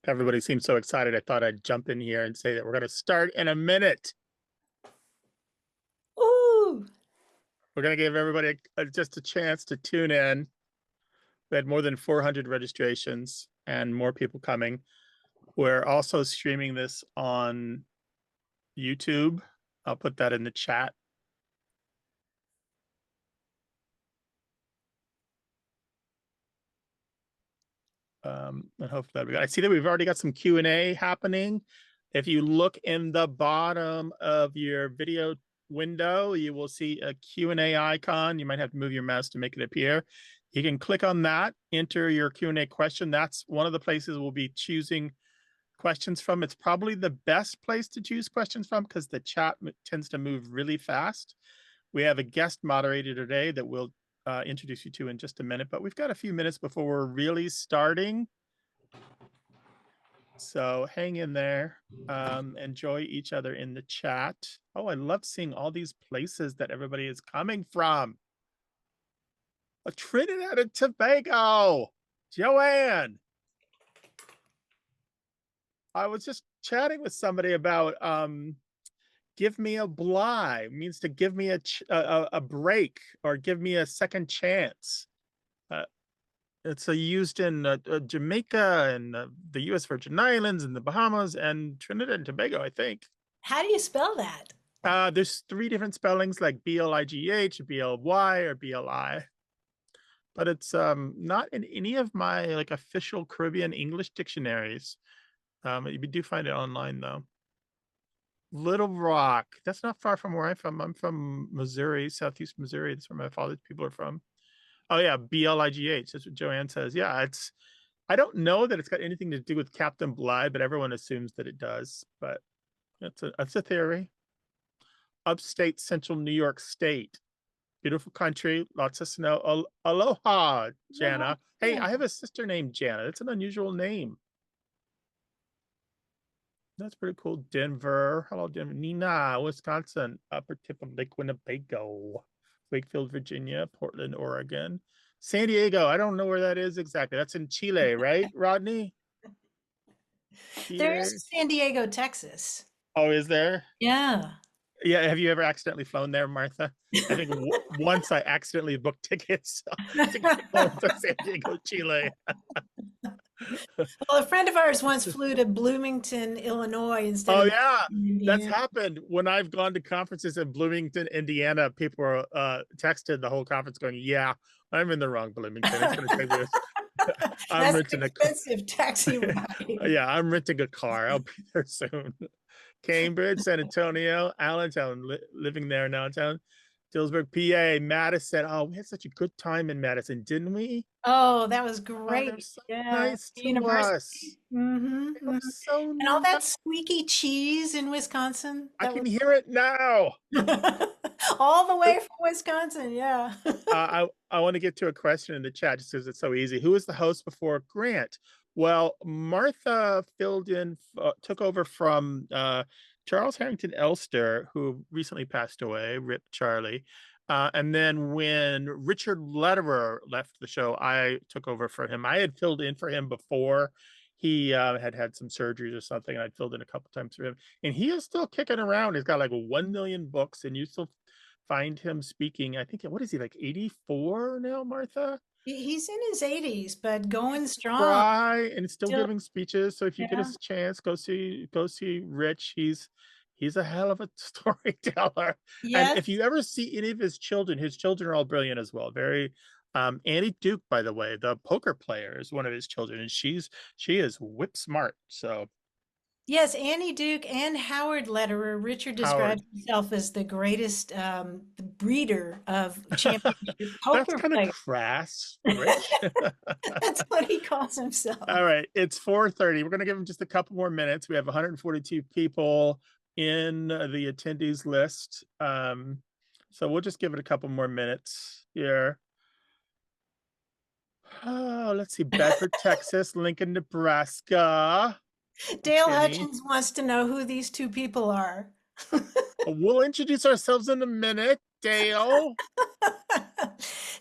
Everybody seems so excited. I thought I'd jump in here and say that we're going to start in a minute. Ooh, We're going to give everybody just a chance to tune in. We had more than 400 registrations and more people coming. We're also streaming this on YouTube. I'll put that in the chat. And hopefully I see that we've already got some Q&A happening. If you look in the bottom of your video window, you will see a Q&A icon. You might have to move your mouse to make it appear. You can click on that, enter your Q&A question. That's one of the places we'll be choosing questions from. It's probably the best place to choose questions from because the chat tends to move really fast. We have a guest moderator today that we'll introduce you to in just a minute, but we've got a few minutes before we're really starting. So hang in there, enjoy each other in the chat. Oh, I love seeing all these places that everybody is coming from. Trinidad and Tobago, Joanne. I was just chatting with somebody about give me a bly means to give me a break or give me a second chance. It's used in Jamaica and the U.S. Virgin Islands and the Bahamas and Trinidad and Tobago, I think. how do you spell that? There's 3 different spellings like B-L-I-G-H, B-L-Y, or B-L-I. But it's not in any of my like official Caribbean English dictionaries. You do find it online though. Little Rock. That's not far from where I'm from. I'm from Missouri, Southeast Missouri. That's where my father's people are from. Oh yeah, B-L-I-G-H. That's what Joanne says. Yeah, I don't know that it's got anything to do with Captain Bligh, but everyone assumes that it does. But that's a theory. Upstate Central New York State. Beautiful country, lots of snow. Aloha, Jana. Hey, I have a sister named Jana. That's an unusual name. That's pretty cool. Denver. Hello, Denver. Nina, Wisconsin. Upper tip of Lake Winnebago. Wakefield, Virginia. Portland, Oregon. San Diego. I don't know where that is exactly. That's in Chile, right, Rodney? There is Chile. San Diego, Texas. Oh, is there? Yeah. Yeah. Have you ever accidentally flown there, Martha? I think once I accidentally booked tickets to go to San Diego, Chile. Well, a friend of ours once flew to Bloomington, Illinois instead Oh of yeah, that's Indiana. happened when I've gone to conferences in Bloomington, Indiana. People are texted the whole conference going, "Yeah, I'm in the wrong Bloomington. It's going to take me. I'm That's an renting a car. expensive taxi ride. Yeah, I'm renting a car. I'll be there soon." Cambridge, San Antonio, Allentown, living there now in town. Dillsburg, PA, Madison. Oh, we had such a good time in Madison, didn't we? Oh, that was Oh, they're great. so Yeah. nice The to us. university. Hmm. They were so And all that nice. squeaky cheese in Wisconsin. I That can was hear it now. all the way from Wisconsin. Yeah. I want to get to a question in the chat just because it's so easy. Who was the host before Grant? Well, Martha filled in, took over from Charles Harrington Elster, who recently passed away, Rip Charlie. And then when Richard Lederer left the show, I took over for him. I had filled in for him before. He had some surgeries or something, and I'd filled in a couple times for him. And he is still kicking around. He's got like 1 million books, and you still find him speaking. I think, what is he, like 84 now, Martha? He's in his 80s, but going strong. Try and still Still, giving speeches. So if you get yeah. a chance, go see Rich. He's a hell of a storyteller. And Yes. if you ever see any of his children are all brilliant as well. Very Annie Duke, by the way, the poker player, is one of his children, and she is whip smart. So Yes, Annie Duke and Howard Lederer. Richard Howard. describes himself as the greatest breeder of championship That's poker kind of players. crass, Rich. That's what he calls himself. All right, it's 4:30. We're going to give them just a couple more minutes. We have 142 people in the attendees list. So we'll just give it a couple more minutes here. Oh, let's see. Bedford, Texas, Lincoln, Nebraska. Dale Jenny. Hutchins wants to know who these two people are. We'll introduce ourselves in a minute. Dale.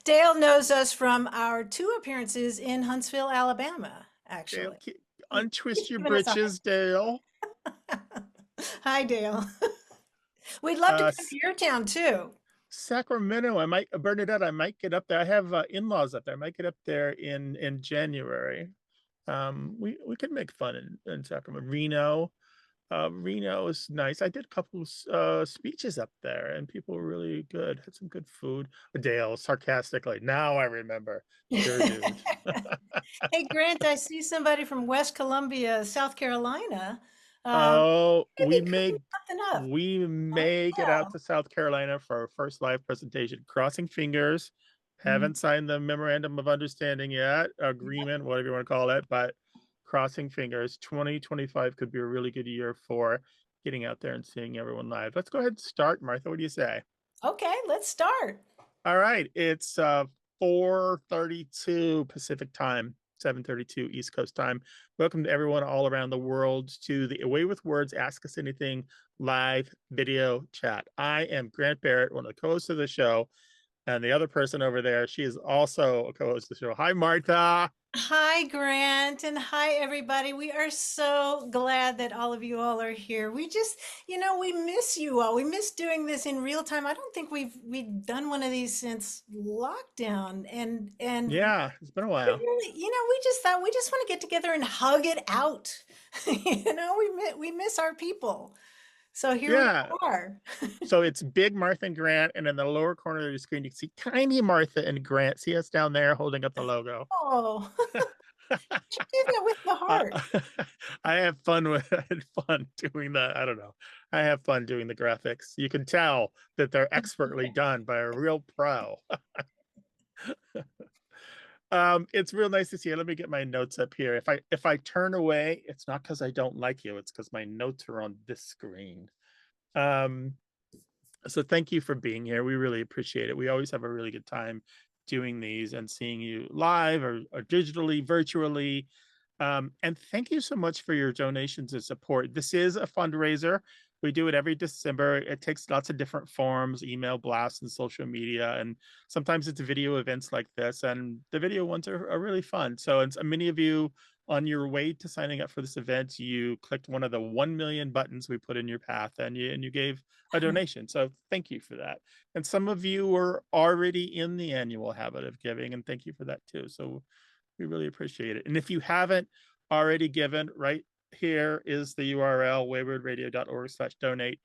Dale knows us from our 2 appearances in Huntsville, Alabama, Dale. actually. untwist He's your giving us a britches, Dale. hi, Dale. We'd love to Uh, come to your town too. Sacramento, I might Bernadette, I might get up there. I have in-laws up there. I might get up there in January. We could make fun in Sacramento. Reno is nice. I did a couple speeches up there, and people were really good. Had some good food. Dale sarcastically. Now I remember. Sure, dude. Hey, Grant, I see somebody from West Columbia, South Carolina. Oh, Maybe cooking something up. we may get out to South Carolina for our first live presentation. Crossing fingers. Mm, Haven't signed the memorandum of understanding yet, agreement, whatever you want to call it, but crossing fingers. 2025 could be a really good year for getting out there and seeing everyone live. Let's go ahead and start, Martha. What do you say? okay, let's start. All right, it's 4:32 Pacific time, 7:32 East Coast time. Welcome to everyone all around the world to the Away with Words Ask Us Anything live video chat. I am Grant Barrett, one of the co-hosts of the show, and the other person over there, she is also a co-host of the show. Hi, Martha. Hi, Grant, and hi, everybody. We are so glad that all of you all are here. We just, we miss you all. We miss doing this in real time. I don't think we've done one of these since lockdown, and Yeah, it's been a we while. really, we just thought we just want to get together and hug it out. We miss our people. So here we Yeah, are. so it's big Martha and Grant, and in the lower corner of the screen, you can see tiny Martha and Grant. See us down there holding up the logo. Oh, you do that with the I, heart. I have fun with I had fun doing the I don't know. I have fun doing the graphics. You can tell that they're expertly done by a real pro. It's real nice to see you. Let me get my notes up here. If I turn away, it's not because I don't like you. It's because my notes are on this screen. Um, so thank you for being here. We really appreciate it. We always have a really good time doing these and seeing you live or digitally, virtually. And thank you so much for your donations and support. This is a fundraiser. We do it every December. It takes lots of different forms, email blasts and social media. And sometimes it's video events like this. And the video ones are really fun. So it's many of you on your way to signing up for this event, you clicked one of the 1 million buttons we put in your path and you gave a donation. So thank you for that. And some of you were already in the annual habit of giving, and thank you for that too. So we really appreciate it. And if you haven't already given, right here is the URL, waywardradio.org/donate.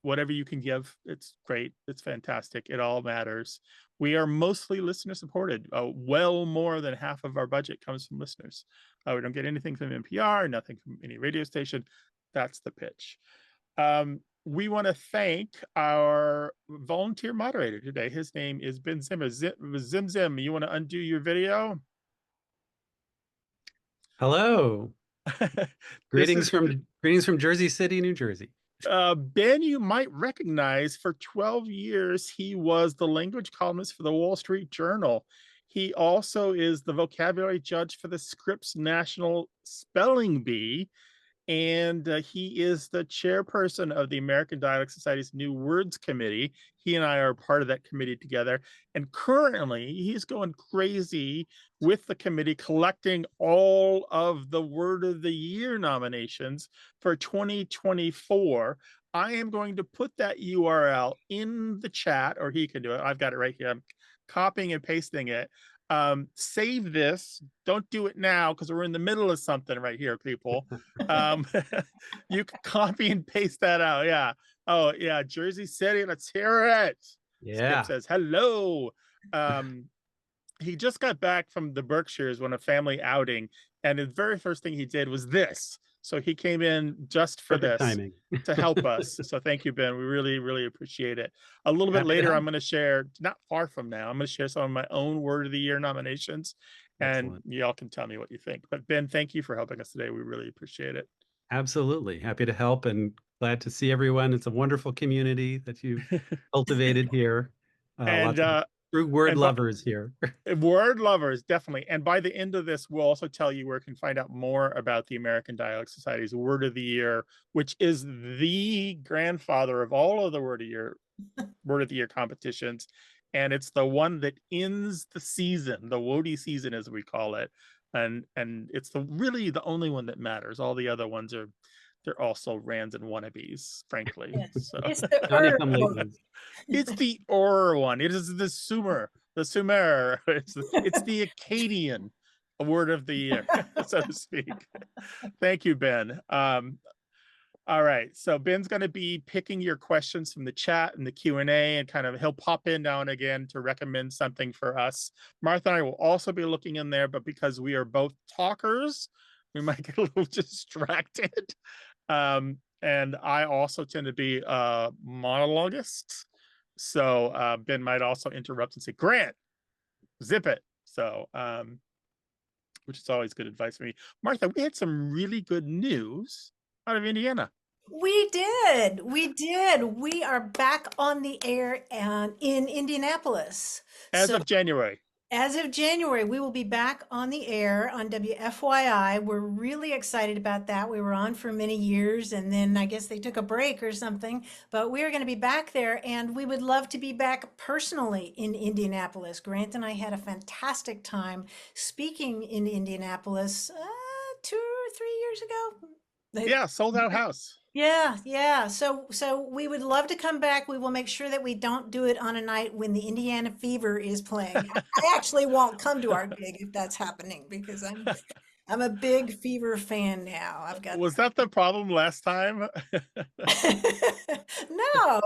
Whatever you can give, it's great. It's fantastic. It all matters. We are mostly listener supported. Well more than half of our budget comes from listeners. We don't get anything from NPR, nothing from any radio station. That's the pitch. We want to thank our volunteer moderator today. His name is Ben Zimmer. Zim Zim, you want to undo your video? Hello. This is Greetings from Jersey City, New Jersey. Ben, you might recognize. For 12 years, he was the language columnist for the Wall Street Journal. He also is the vocabulary judge for the Scripps National Spelling Bee. And he is the chairperson of the American Dialect Society's New Words Committee. He and I are part of that committee together. And currently, he's going crazy with the committee, collecting all of the Word of the Year nominations for 2024. I am going to put that URL in the chat, or he can do it. I've got it right here. I'm copying and pasting it. Save this. Don't do it now because we're in the middle of something right here, people. You can copy and paste that out. Yeah. Oh, yeah. Jersey City. Let's hear it. Yeah. Skip says hello. He just got back from the Berkshires on a family outing, and the very first thing he did was this. So he came in just for Perfect this timing. to help us. So thank you, Ben. We really, really appreciate it. A little bit Happy to later, help. I'm going to share, not far from now, I'm going to share some of my own Word of the Year nominations, and Excellent. y'all can tell me what you think. But Ben, thank you for helping us today. We really appreciate it. Absolutely. Happy to help and glad to see everyone. It's a wonderful community that you've cultivated here. And Lots of true word and lovers here. word lovers, definitely. And by the end of this, we'll also tell you where you can find out more about the American Dialect Society's Word of the Year, which is the grandfather of all of the Word of the Year competitions. And it's the one that ends the season, the Wody season, as we call it. and it's really the only one that matters. All the other ones are they're also rands and wannabes, frankly. Yes, So it's the Johnny come late one. ones. it's the Ur one. It is the Sumer. It's the Akkadian word of the year, so to speak. Thank you, Ben. All right, so Ben's going to be picking your questions from the chat and the Q&A, and kind of he'll pop in now and again to recommend something for us. Martha and I will also be looking in there, but because we are both talkers, we might get a little distracted. And I also tend to be a monologuist. So Ben might also interrupt and say, Grant, zip it. So, which is always good advice for me. Martha, we had some really good news out of Indiana. We did. We did. We are back on the air and in Indianapolis. As So of January. as of January, we will be back on the air on WFYI. We're really excited about that. We were on for many years and then I guess they took a break or something, but we are going to be back there and we would love to be back personally in Indianapolis. Grant and I had a fantastic time speaking in Indianapolis 2 or 3 years ago. Yeah, sold out house. Yeah, yeah. So we would love to come back. We will make sure that we don't do it on a night when the Indiana Fever is playing. I actually won't come to our gig if that's happening because I'm a big Fever fan now. I've got Was that the problem last time? no.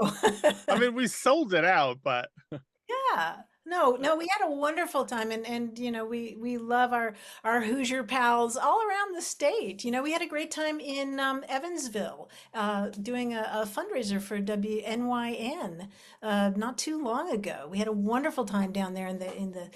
I mean, we sold it out, but Yeah. No, no, we had a wonderful time and we love our Hoosier pals all around the state. We had a great time in Evansville doing a fundraiser for WNYN not too long ago. We had a wonderful time down there in the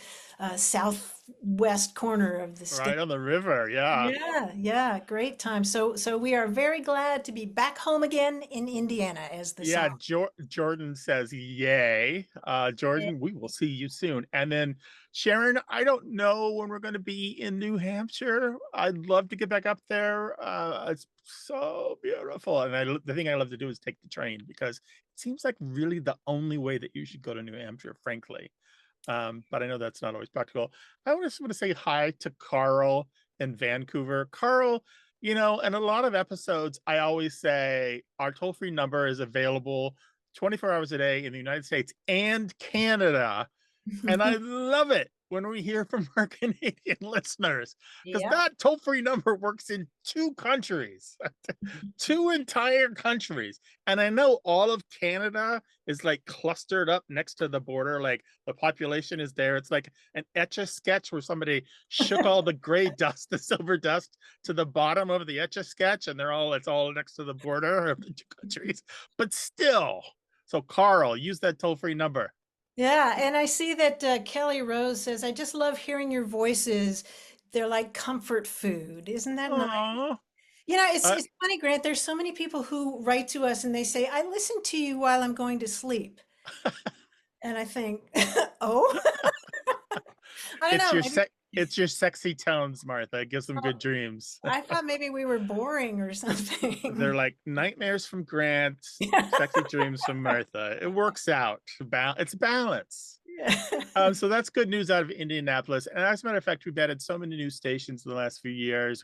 southwest corner of the right state. on the river. Yeah. Yeah, yeah, great time. So we are very glad to be back home again in Indiana, as the Yeah, song. Jordan says, yay. Jordan, we will see you soon. And then Sharon, I don't know when we're going to be in New Hampshire. I'd love to get back up there. It's so beautiful. And the thing I love to do is take the train, because it seems like really the only way that you should go to New Hampshire, frankly. But I know that's not always practical. I just want to say hi to Carl in Vancouver. Carl, in a lot of episodes, I always say our toll-free number is available 24 hours a day in the United States and Canada. And I love it when we hear from our Canadian listeners, because Yeah. that toll-free number works in 2 countries, 2 entire countries. And I know all of Canada is like clustered up next to the border, like the population is there. It's like an Etch-a-Sketch where somebody shook all the gray dust, the silver dust, to the bottom of the Etch-a-Sketch, and it's all next to the border of the 2 countries. But still, so Carl, use that toll-free number. Yeah, and I see that Kelly Rose says, I just love hearing your voices. They're like comfort food. Isn't that nice? Aww. It's funny, Grant. There's so many people who write to us and they say, I listen to you while I'm going to sleep. And I think, oh, I don't It's know. your Maybe it's your sexy tones, Martha. It gives them good dreams. I thought maybe we were boring or They're something. like nightmares from Grant, Yeah. sexy dreams from Martha. It works out. It's balance. So that's good news out of Indianapolis. And as a matter of fact, we've added so many new stations in the last few years.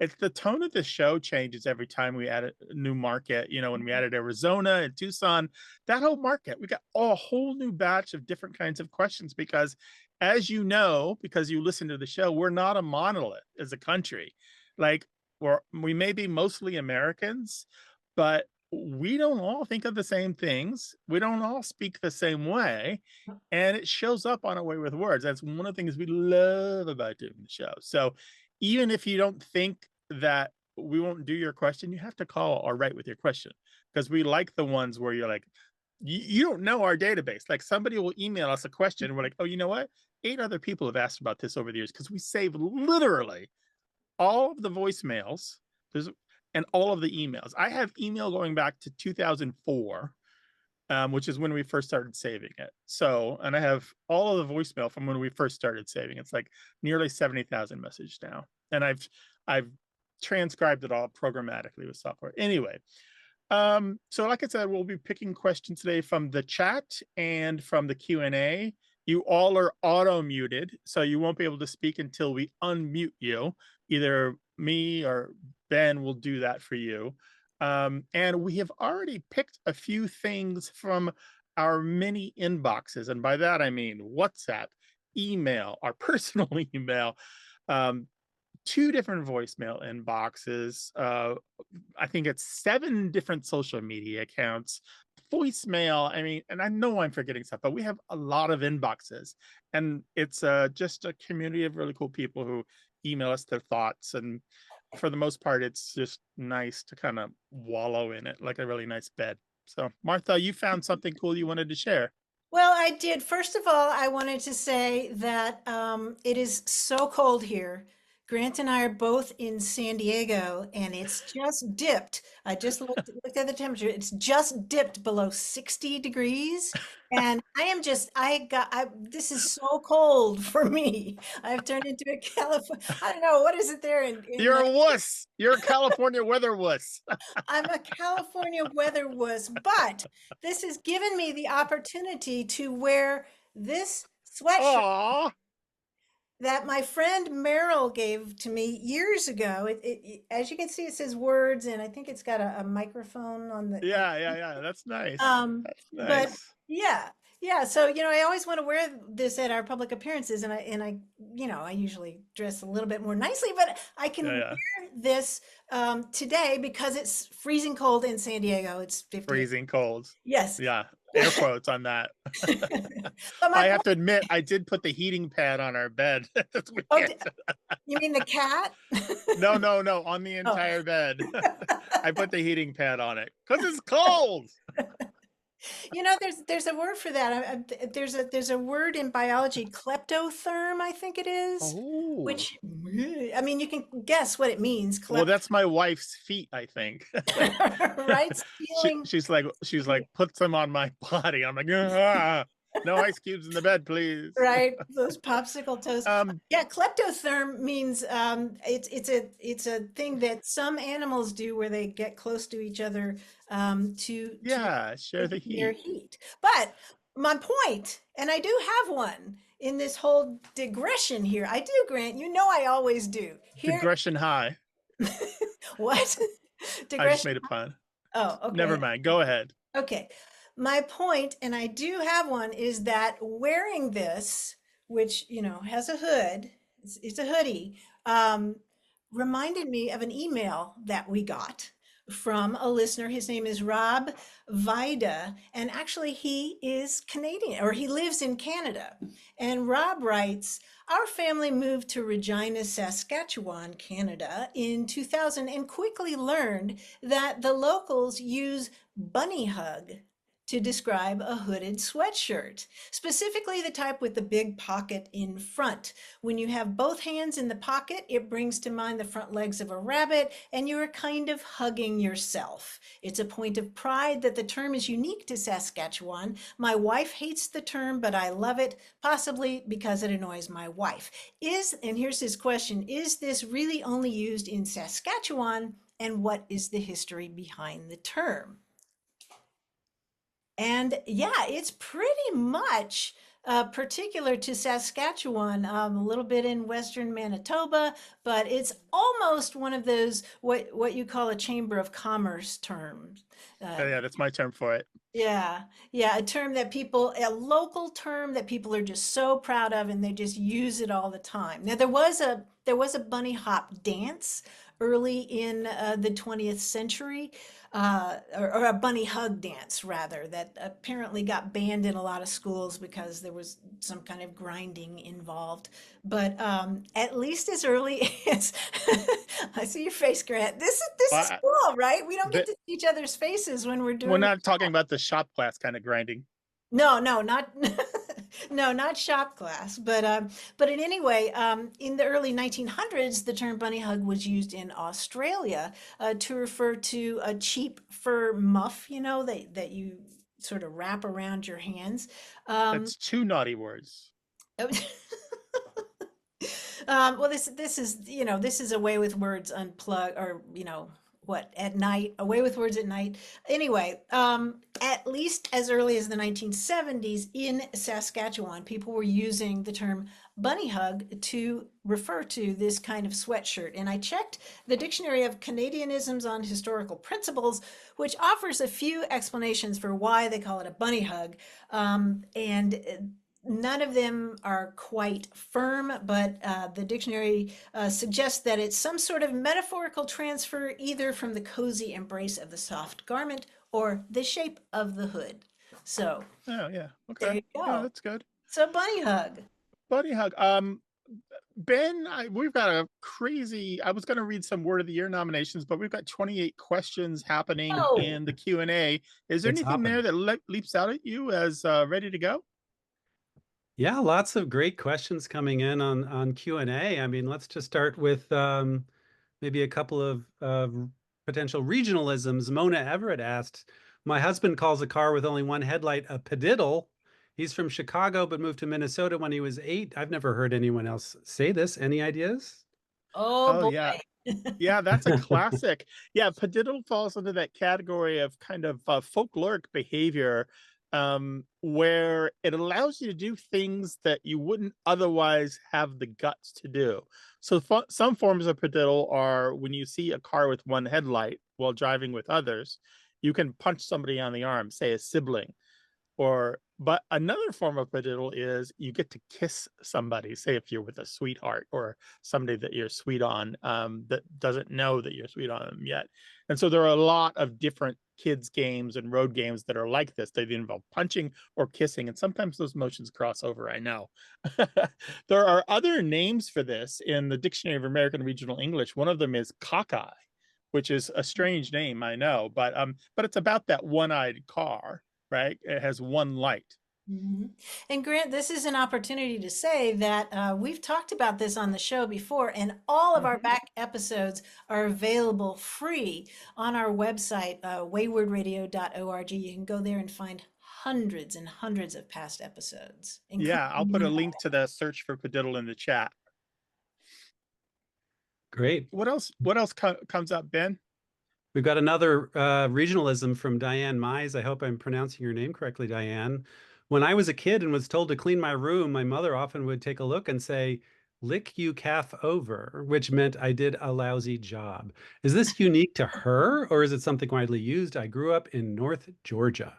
It's the tone of the show changes every time we add a new market. When we added Arizona and Tucson, that whole market, we got a whole new batch of different kinds of questions, because as you know, because you listen to the show, we're not a monolith as a country. Like we may be mostly Americans, but we don't all think of the same things. We don't all speak the same way. And it shows up on A Way with Words. That's one of the things we love about doing the show. So even if you don't think that we won't do your question, you have to call or write with your question, because we like the ones where you're like, you don't know our database. Like somebody will email us a question and we're like, oh, you know what? 8 other people have asked about this over the years, because we save literally all of the voicemails and all of the emails. I have email going back to 2004, which is when we first started saving it. So, and I have all of the voicemail from when we first started saving. It's like nearly 70,000 messages now. And I've transcribed it all programmatically with software. Anyway, so like I said, we'll be picking questions today from the chat and from the Q&A. You all are auto muted, so you won't be able to speak until we unmute you. Either me or Ben will do that for you. And we have already picked a few things from our many inboxes. And by that, I mean WhatsApp, email, our personal email, um, two different voicemail inboxes. I think it's 7 different social media accounts, voicemail. I mean, and I know I'm forgetting stuff, but we have a lot of inboxes, and it's just a community of really cool people who email us their thoughts. And for the most part, it's just nice to kind of wallow in it like a really nice bed. So, Martha, you found something cool you wanted to share. Well, I did. First of all, I wanted to say that it is so cold here. Grant and I are both in San Diego, and it's just dipped. I just looked at the temperature. It's just dipped below 60 degrees, and this is so cold for me. I've turned into a California. I don't know what is it there in You're a wuss. You're a California weather wuss. I'm a California weather wuss, but this has given me the opportunity to wear this sweatshirt Aw. that my friend Meryl gave to me years ago. As you can see, it says words, and I think it's got a microphone on the. Yeah. That's nice. That's But nice. yeah, yeah. So I always want to wear this at our public appearances, and I usually dress a little bit more nicely, but I can Yeah. wear this today because it's freezing cold in San Diego. It's 50. Freezing cold. Yes. Yeah. Air quotes on that. But I have to admit, I did put the heating pad on our bed. oh, you mean the cat? No. On the Oh. entire bed. I put the heating pad on it because it's cold. There's a word for that. There's a word in biology, kleptotherm, I think it is, Oh. which I mean, you can guess what it means. Well, that's my wife's feet, I think. Right? Stealing. She's like, put them on my body. I'm like, ah, no ice cubes in the bed, please. Right, those popsicle toes. Um, Yeah, kleptotherm means it's a thing that some animals do where they get close to each other to share the their heat. heat. But my point, and I do have one in this whole digression here. I do, Grant. I always do. Here, Digression high. what? I just Digression. made a pun. Oh, okay. Never mind. Go ahead. Okay. My point, and I do have one, is that wearing this, which, has a hood, it's a hoodie, reminded me of an email that we got from a listener. His name is Rob Vida, and actually he is Canadian, or he lives in Canada. And Rob writes, our family moved to Regina, Saskatchewan, Canada in 2000 and quickly learned that the locals use bunny hug to describe a hooded sweatshirt, specifically the type with the big pocket in front. When you have both hands in the pocket, it brings to mind the front legs of a rabbit, and you are kind of hugging yourself. It's a point of pride that the term is unique to Saskatchewan. My wife hates the term, but I love it, possibly because it annoys my wife. And here's his question, is this really only used in Saskatchewan, and what is the history behind the term? And yeah, it's pretty much particular to Saskatchewan, a little bit in Western Manitoba, but it's almost one of those what you call a Chamber of Commerce terms. Yeah, that's my term for it. Yeah, a local term that people are just so proud of, and they just use it all the time. Now there was a bunny hop dance early in the 20th century, or a bunny hug dance rather, that apparently got banned in a lot of schools because there was some kind of grinding involved. But at least as early as I see your face, Grant. This is cool, right? We don't get to see each other's faces when we're doing. We're not talking about the shop class kind of grinding. No, not no, not shop class. But in any way, in the early 1900s, the term bunny hug was used in Australia to refer to a cheap fur muff, that you sort of wrap around your hands. That's 2 naughty words. Well, this is a way with words unplug, or what, at night, away with words at night. Anyway, at least as early as the 1970s in Saskatchewan, people were using the term bunny hug to refer to this kind of sweatshirt. And I checked the Dictionary of Canadianisms on Historical Principles, which offers a few explanations for why they call it a bunny hug. And none of them are quite firm, but the dictionary suggests that it's some sort of metaphorical transfer either from the cozy embrace of the soft garment or the shape of the hood. So Oh yeah. there Okay. you Yeah, go. that's good. So bunny hug. Buddy hug. Ben, we've got a crazy. I was going to read some Word of the Year nominations, but we've got 28 questions happening Oh, in the Q&A. Is there It's anything hopping. there that leaps out at you as ready to go? Yeah, lots of great questions coming in on Q&A. I mean, let's just start with maybe a couple of potential regionalisms. Mona Everett asked, "My husband calls a car with only one headlight a padiddle. He's from Chicago but moved to Minnesota when he was 8. I've never heard anyone else say this. Any ideas?" oh Oh boy. yeah. Yeah, that's a classic. Yeah, padiddle falls into that category of kind of folkloric behavior, where it allows you to do things that you wouldn't otherwise have the guts to do. So some forms of padiddle are when you see a car with one headlight while driving with others, you can punch somebody on the arm, say a sibling, or but another form of padiddle is you get to kiss somebody, say if you're with a sweetheart or somebody that you're sweet on, that doesn't know that you're sweet on them yet. And so there are a lot of different kids games and road games that are like this. They involve punching or kissing, and sometimes those motions cross over, I know. There are other names for this in the Dictionary of American Regional English. One of them is cockeye, which is a strange name, I know, but it's about that one-eyed car, right? It has one light. Mhm. And Grant, this is an opportunity to say that we've talked about this on the show before, and all of our Mhm. back episodes are available free on our website, waywardradio.org. You can go there and find hundreds and hundreds of past episodes, Yeah, I'll put including a link to the search for Padiddle in the chat. Great. What else? What else comes up, Ben? We've got another regionalism from Diane Mize. I hope I'm pronouncing your name correctly, Diane. When I was a kid and was told to clean my room, my mother often would take a look and say, "Lick you calf over," which meant I did a lousy job. Is this unique to her or is it something widely used? I grew up in North Georgia.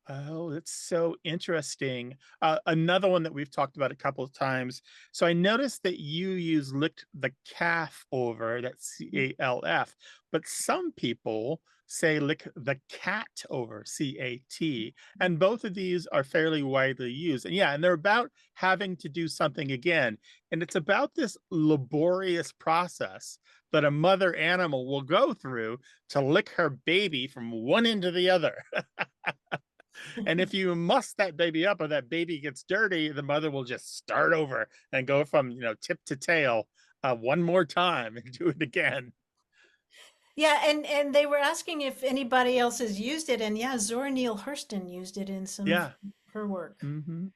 Oh, that's so interesting. Another one that we've talked about a couple of times. So I noticed that you use licked the calf over, that's CALF, but some people say lick the cat over, CAT. And both of these are fairly widely used. And yeah, and they're about having to do something again. And it's about this laborious process that a mother animal will go through to lick her baby from one end to the other. And if you muss that baby up or that baby gets dirty, the mother will just start over and go from, tip to tail one more time and do it again. Yeah, and they were asking if anybody else has used it, and yeah, Zora Neale Hurston used it in some of Yeah. her work. Hmm.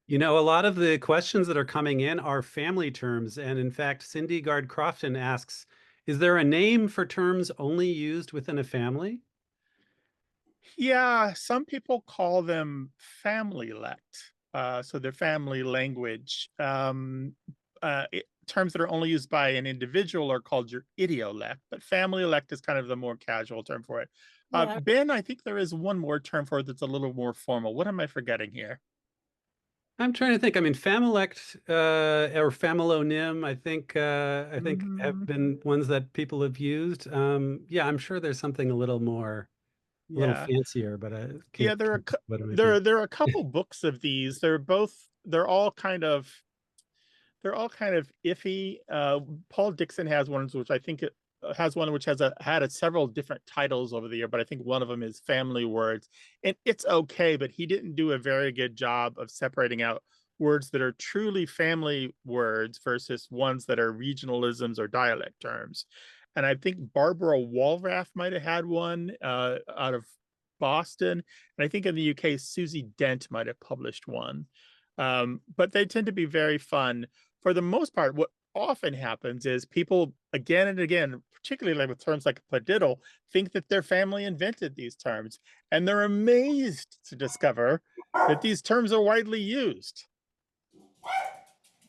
You know, a lot of the questions that are coming in are family terms. And in fact, Cindy Gard Crofton asks, is there a name for terms only used within a family? Yeah, some people call them family lect. So they're family language. Terms that are only used by an individual are called your idiolect, but family elect is kind of the more casual term for it. Yeah, Ben, I think there is one more term for it that's a little more formal. What am I forgetting here? I'm trying to think. I mean, Familect or Familonym, I think have Hmm. been ones that people have used. Yeah, I'm sure there's something a little Yeah. fancier, but I Yeah, can't think what it might be. there are a couple books of these. They're all kind of iffy. Paul Dixon has one which I think it has one which had several different titles over the year, but I think one of them is Family Words, and it's okay, but he didn't do a very good job of separating out words that are truly family words versus ones that are regionalisms or dialect terms. And I think Barbara Walrath might have had one out of Boston, and I think in the UK Susie Dent might have published one. But they tend to be very fun for the most part. What often happens is people, again and again, particularly like with terms like padiddle, think that their family invented these terms, and they're amazed to discover that these terms are widely used.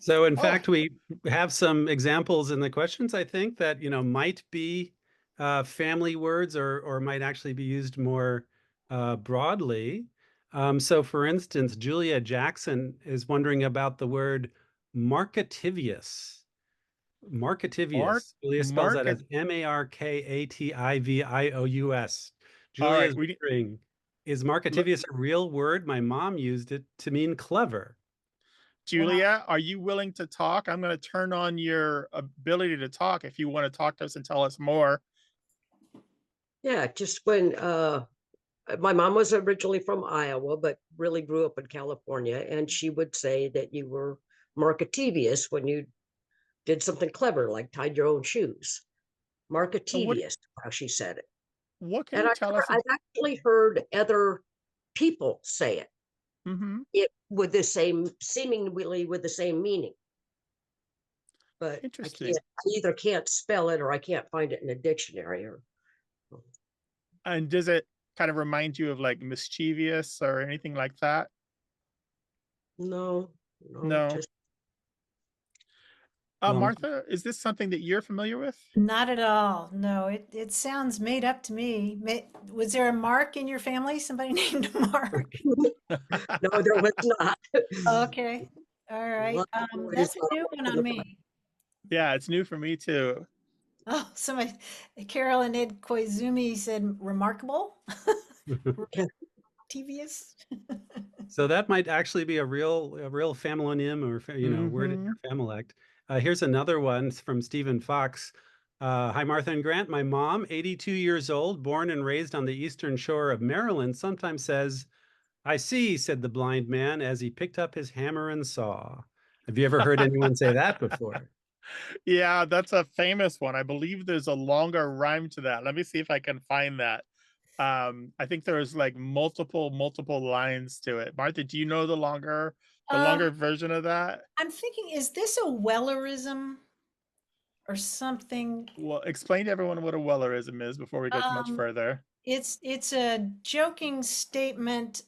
So in Oh, fact, we have some examples in the questions, I think, that, might be family words or might actually be used more broadly. So for instance, Julia Jackson is wondering about the word marketivious. Mark, Marketivious. Julia spells that market. as Markativious. All Julia right, is wondering, is marketivious a real word? My mom used it to mean clever. Wow. Julia, are you willing to talk? I'm going to turn on your ability to talk if you want to talk to us and tell us more. Yeah, just when my mom was originally from Iowa, but really grew up in California, and she would say that you were marketivious when you did something clever, like tied your own shoes. So Marketivious, how she said it. what can And you tell us? I've actually heard other people say it, Mm-hmm. with the same, seemingly with the same meaning. But Interesting. I either can't spell it or I can't find it in a dictionary. Or And does it kind of remind you of like mischievous or anything like that? no, No. just Well, Martha, is this something that you're familiar with? Not at all. No, it sounds made up to me. Was there a Mark in your family? Somebody named Mark? no, there was not. Okay. All right. Lots of boys That's a new one on me. Yeah, it's new for me too. Oh, somebody, Carol and Ed Koizumi said remarkable. Devious. so that might actually be a real familinym or word in Mm-hmm. your familect. Here's another one from Stephen Fox. Hi, Martha and Grant. My mom, 82 years old, born and raised on the eastern shore of Maryland, sometimes says, "I see," said the blind man as he picked up his hammer and saw. Have you ever heard anyone say that before? Yeah, that's a famous one. I believe there's a longer rhyme to that. Let me see if I can find that. I think there's like multiple lines to it. Martha, do you know the longer Um, version of that? I'm thinking, is this a Wellerism or something? Well, explain to everyone what a Wellerism is before we go too much Um, further. it's a joking statement.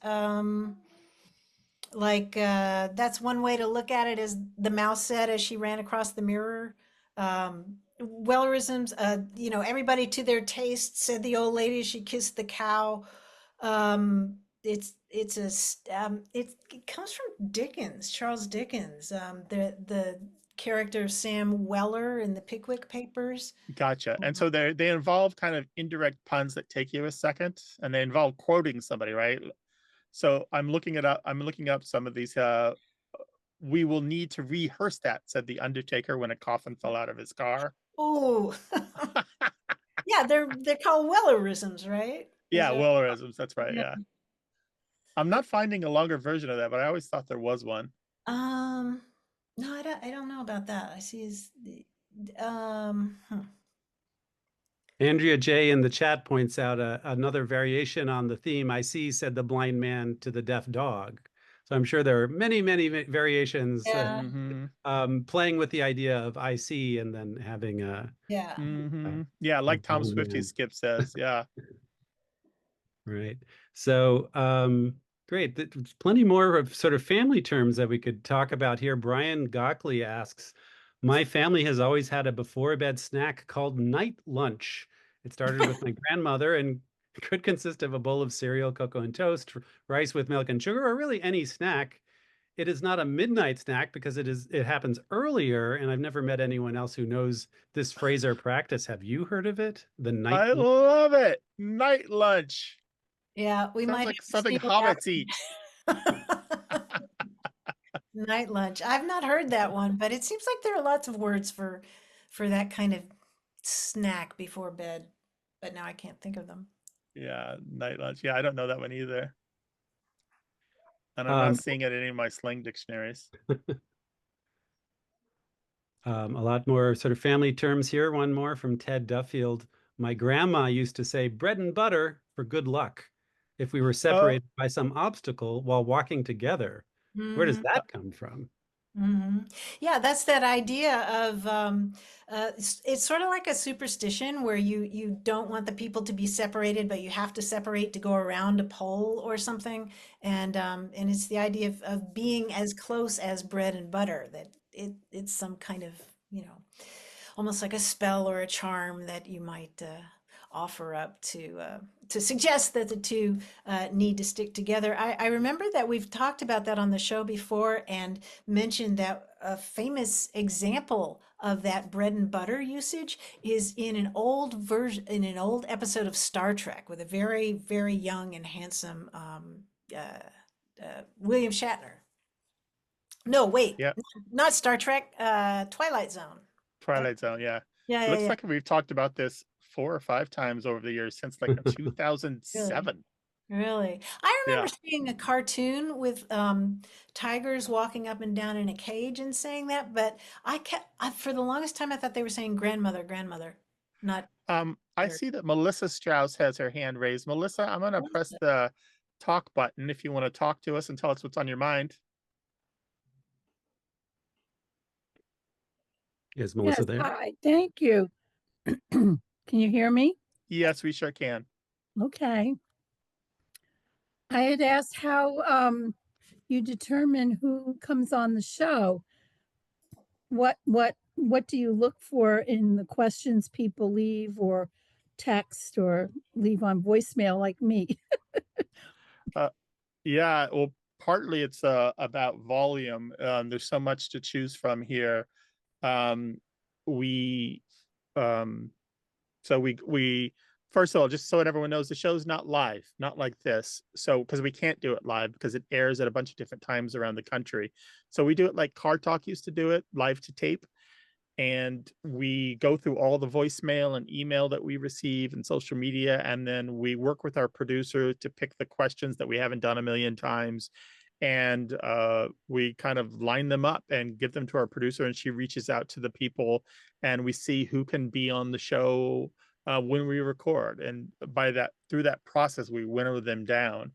Like that's one way to look at it, as the mouse said as she ran across the mirror. Wellerisms, everybody to their taste, said the old lady. She kissed the cow. It comes from Dickens, Charles Dickens. The character Sam Weller in the Pickwick Papers. Gotcha. And so they involve kind of indirect puns that take you a second, and they involve quoting somebody, right? So I'm looking it up. I'm looking up some of these. We will need to rehearse that, said the undertaker when a coffin fell out of his car. Oh, yeah, they're called Wellerisms, right? Is Yeah, that? Wellerisms. That's right. Yeah. Yeah. I'm not finding a longer version of that, but I always thought there was one. Um, no, I don't know about that. I see is the hmm. Andrea J. in the chat points out another variation on the theme. "I see," said the blind man to the deaf dog. So I'm sure there are many variations Yeah, Mm-hmm. playing with the idea of "I see" and then having yeah. Mm-hmm. Yeah, a like Tom blind Swifty's man. Skip says. Yeah. Right. So great. There's plenty more of sort of family terms that we could talk about here. Brian Gockley asks, "My family has always had a before bed snack called night lunch. It started with my grandmother and could consist of a bowl of cereal, cocoa and toast, rice with milk and sugar, or really any snack. It is not a midnight snack because it happens earlier, and I've never met anyone else who knows this phrase or practice. Have you heard of it? The night I lunch?" love it. Night lunch. Yeah, we Sounds might like have to something steal hobbits eat. that. Night lunch. I've not heard that one, but it seems like there are lots of words for that kind of snack before bed, but now I can't think of them. Yeah, night lunch. Yeah, I don't know that one either. And I'm not Um, seeing it in any of my slang dictionaries. A lot more sort of family terms here. One more from Ted Duffield. "My grandma used to say bread and butter for good luck if we were Oh, separated by some obstacle while walking together." Where does Mhm. that come from? Yeah, that's that idea of it's sort of like a superstition where you don't want the people to be separated, but you have to separate to go around a pole or something, and it's the idea of being as close as bread and butter, that it's some kind of, you know, almost like a spell or a charm that you might offer up to suggest that the two need to stick together. I remember that we've talked about that on the show before and mentioned that a famous example of that bread and butter usage is in an old version, in an old episode of Star Trek with a very, very young and handsome William Shatner. No, wait, Yeah, not Star Trek, Twilight Zone. Twilight Zone. Yeah, Yeah, it yeah, looks yeah. like we've talked about this 4 or 5 times over the years since like Really? 2007. Really? I remember Yeah. seeing a cartoon with tigers walking up and down in a cage and saying that, but for the longest time I thought they were saying grandmother, grandmother, not I mother. see that Melissa Strauss has her hand raised. Melissa, I'm gonna press the talk button if you want to talk to us and tell us what's on your mind. Is Yes, Melissa there? hi, thank you. Can you hear me? Yes, we sure can. Okay. I had asked how you determine who comes on the show. What do you look for in the questions people leave or text or leave on voicemail like me? Uh, yeah, well, partly it's about volume. There's so much to choose from here. Um, we um, so we first of all, just so everyone knows, the show's not live, not like this. So because we can't do it live because it airs at a bunch of different times around the country. So we do it like Car Talk used to do it, live to tape. And we go through all the voicemail and email that we receive and social media, and then we work with our producer to pick the questions that we haven't done a million times, and we kind of line them up and give them to our producer, and she reaches out to the people, and we see who can be on the show when we record, and by that, through that process, we winnow them down.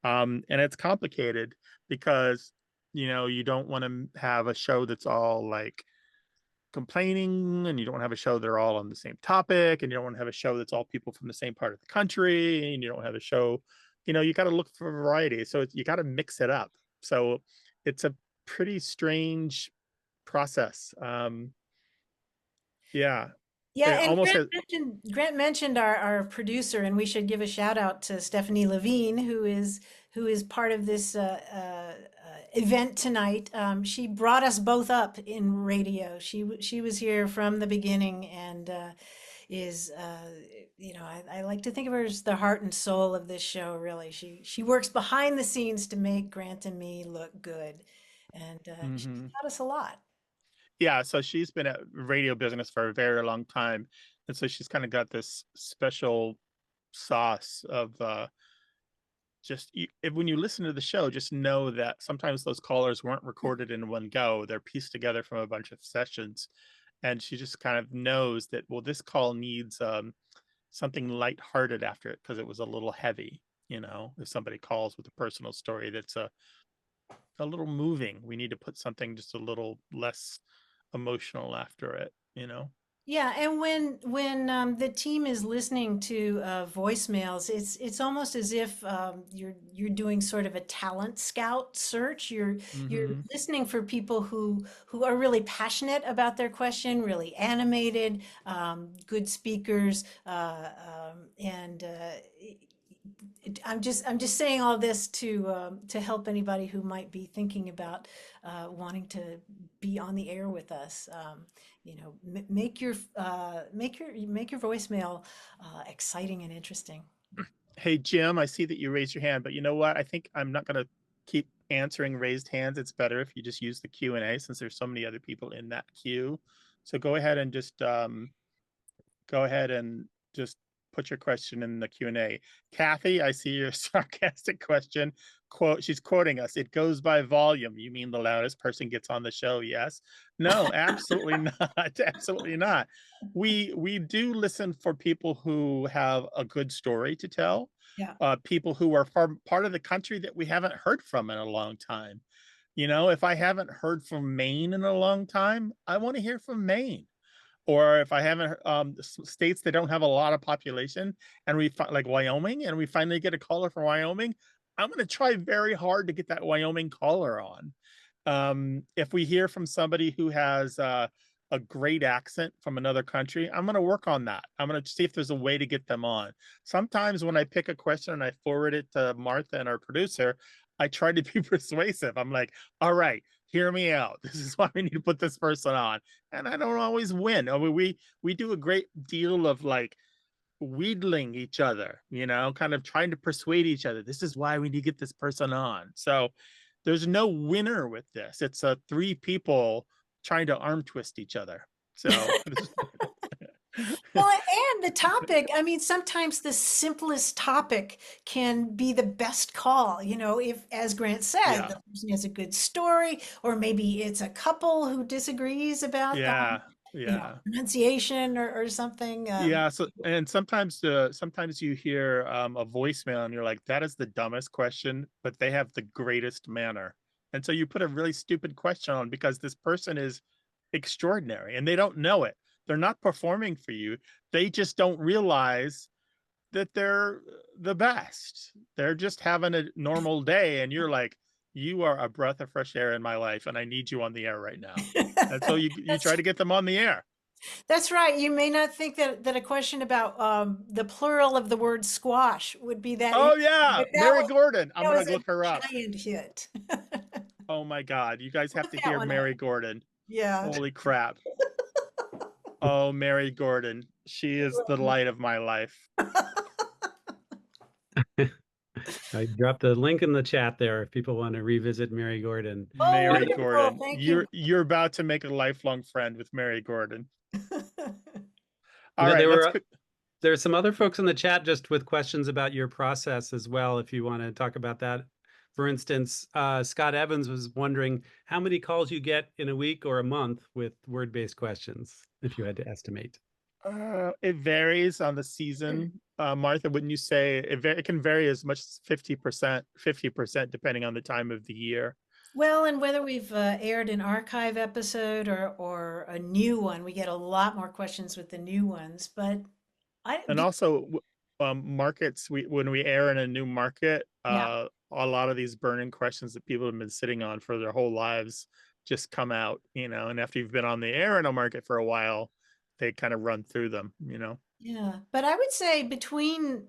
And it's complicated because you don't want to have a show that's all like complaining, and you don't have a show that are all on the same topic, and you don't want to have a show that's all people from the same part of the country, and you don't have a show, you got to look for variety, so you got to mix it up. So it's a pretty strange process. Yeah, Yeah, it and almost has. Grant mentioned our producer, and we should give a shout out to Stephanie Levine, who is part of this event tonight. She brought us both up in radio. She was here from the beginning, and is I like to think of her as the heart and soul of this show. Really, she works behind the scenes to make Grant and me look good, and she Mhm. taught us a lot. Yeah, so she's been at radio business for a very long time, and so she's kind of got this special sauce of just when you listen to the show, just know that sometimes those callers weren't recorded in one go. They're pieced together from a bunch of sessions. And she just kind of knows that, well, this call needs something lighthearted after it because it was a little heavy. If somebody calls with a personal story that's a little moving, we need to put something just a little less emotional after it. Yeah, and when the team is listening to voicemails, it's almost as if you're doing sort of a talent scout search. You're Hmm. listening for people who are really passionate about their question, really animated, good speakers, and I'm just saying all this to help anybody who might be thinking about wanting to be on the air with us. Make your voicemail exciting and interesting. Hey, Jim, I see that you raised your hand, but you know what? I think I'm not going to keep answering raised hands. It's better if you just use the Q&A since there's so many other people in that queue. So go ahead and just put your question in the Q&A. Kathy, I see your sarcastic question. She's quoting us. It goes by volume. You mean the loudest person gets on the show? Yes. No, absolutely not. Absolutely not. We do listen for people who have a good story to tell. Yeah. People who are part of the country that we haven't heard from in a long time. You know, if I haven't heard from Maine in a long time, I want to hear from Maine. Or if I haven't, states that don't have a lot of population, and like Wyoming, and we finally get a caller from Wyoming, I'm going to try very hard to get that Wyoming caller on. If we hear from somebody who has a great accent from another country, I'm going to work on that. I'm going to see if there's a way to get them on. Sometimes when I pick a question and I forward it to Martha and our producer, I try to be persuasive. I'm like, all right, hear me out. This is why we need to put this person on. And I don't always win. I mean, we do a great deal of like wheedling each other, you know, kind of trying to persuade each other. This is why we need to get this person on. So there's no winner with this. It's three people trying to arm twist each other. So Well, and the topic, I mean, sometimes the simplest topic can be the best call. You know, if, as Grant said, Yeah. the person has a good story, or maybe it's a couple who disagrees about yeah, you know, yeah. pronunciation or something. Yeah, so and sometimes sometimes you hear a voicemail and you're like, that is the dumbest question, but they have the greatest manner. And so you put a really stupid question on because this person is extraordinary and they don't know it. They're not performing for you. They just don't realize that they're the best. They're just having a normal day and you're like, you are a breath of fresh air in my life and I need you on the air right now. And so you That's try to get them on the air. That's right. You may not think that a question about the plural of the word squash would be that Oh easy, yeah, but Mary Gordon. I'm that gonna was a look her up. giant hit. Oh my God, you guys have Look to that hear one Mary up. Gordon. Yeah. Holy crap. Oh, Mary Gordon. She is the light of my life. I dropped the link in the chat there if people want to revisit Mary Gordon. Oh, Mary wonderful. Gordon. Thank you. You're about to make a lifelong friend with Mary Gordon. You All know, right, there are some other folks in the chat just with questions about your process as well, if you want to talk about that. For instance, Scott Evans was wondering how many calls you get in a week or a month with word-based questions, if you had to estimate. It varies on the season. Martha, wouldn't you say it can vary as much as 50% depending on the time of the year? Well, and whether we've aired an archive episode or a new one, we get a lot more questions with the new ones. But And also markets, when we air in a new market, yeah, a lot of these burning questions that people have been sitting on for their whole lives just come out, you know, and after you've been on the air in a market for a while, they kind of run through them, you know. yeah. But I would say between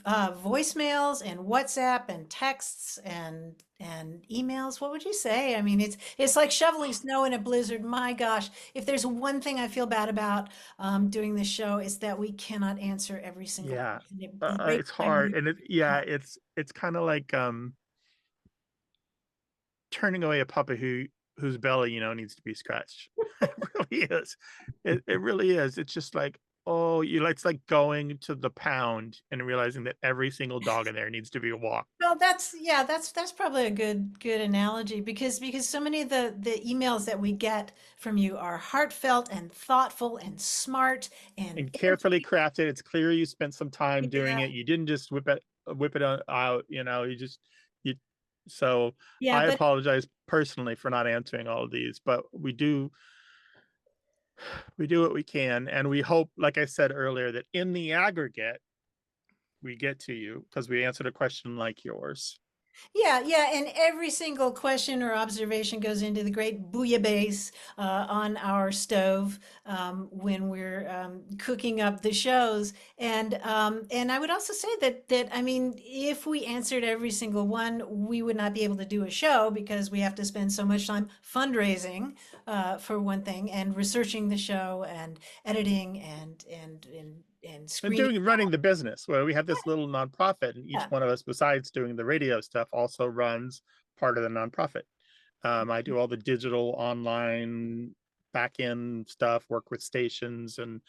voicemails and WhatsApp and texts and emails, what would you say? I mean, it's like shoveling snow in a blizzard. My gosh, if there's one thing I feel bad about doing this show, is that we cannot answer every single Yeah, question. It breaks it's my hard, heart. and it's kind of like turning away a puppy whose belly, you know, needs to be scratched. It really is. It really is. It's just like, oh, it's like going to the pound and realizing that every single dog in there needs to be walked. Well, that's probably a good analogy because so many of the emails that we get from you are heartfelt and thoughtful and smart and And carefully crafted. It's clear you spent some time doing yeah, it. You didn't just whip it out, you know, you so yeah, I but apologize personally for not answering all of these, but we do what we can, and we hope, like I said earlier, that in the aggregate we get to you because we answered a question like yours. yeah, and every single question or observation goes into the great bouillabaisse on our stove when we're cooking up the shows. And I would also say that I mean, if we answered every single one, we would not be able to do a show because we have to spend so much time fundraising for one thing, and researching the show, and editing, and And screening. running the business where we have this little nonprofit, and each Yeah. one of us, besides doing the radio stuff, also runs part of the nonprofit. I do all the digital online back end stuff, work with stations and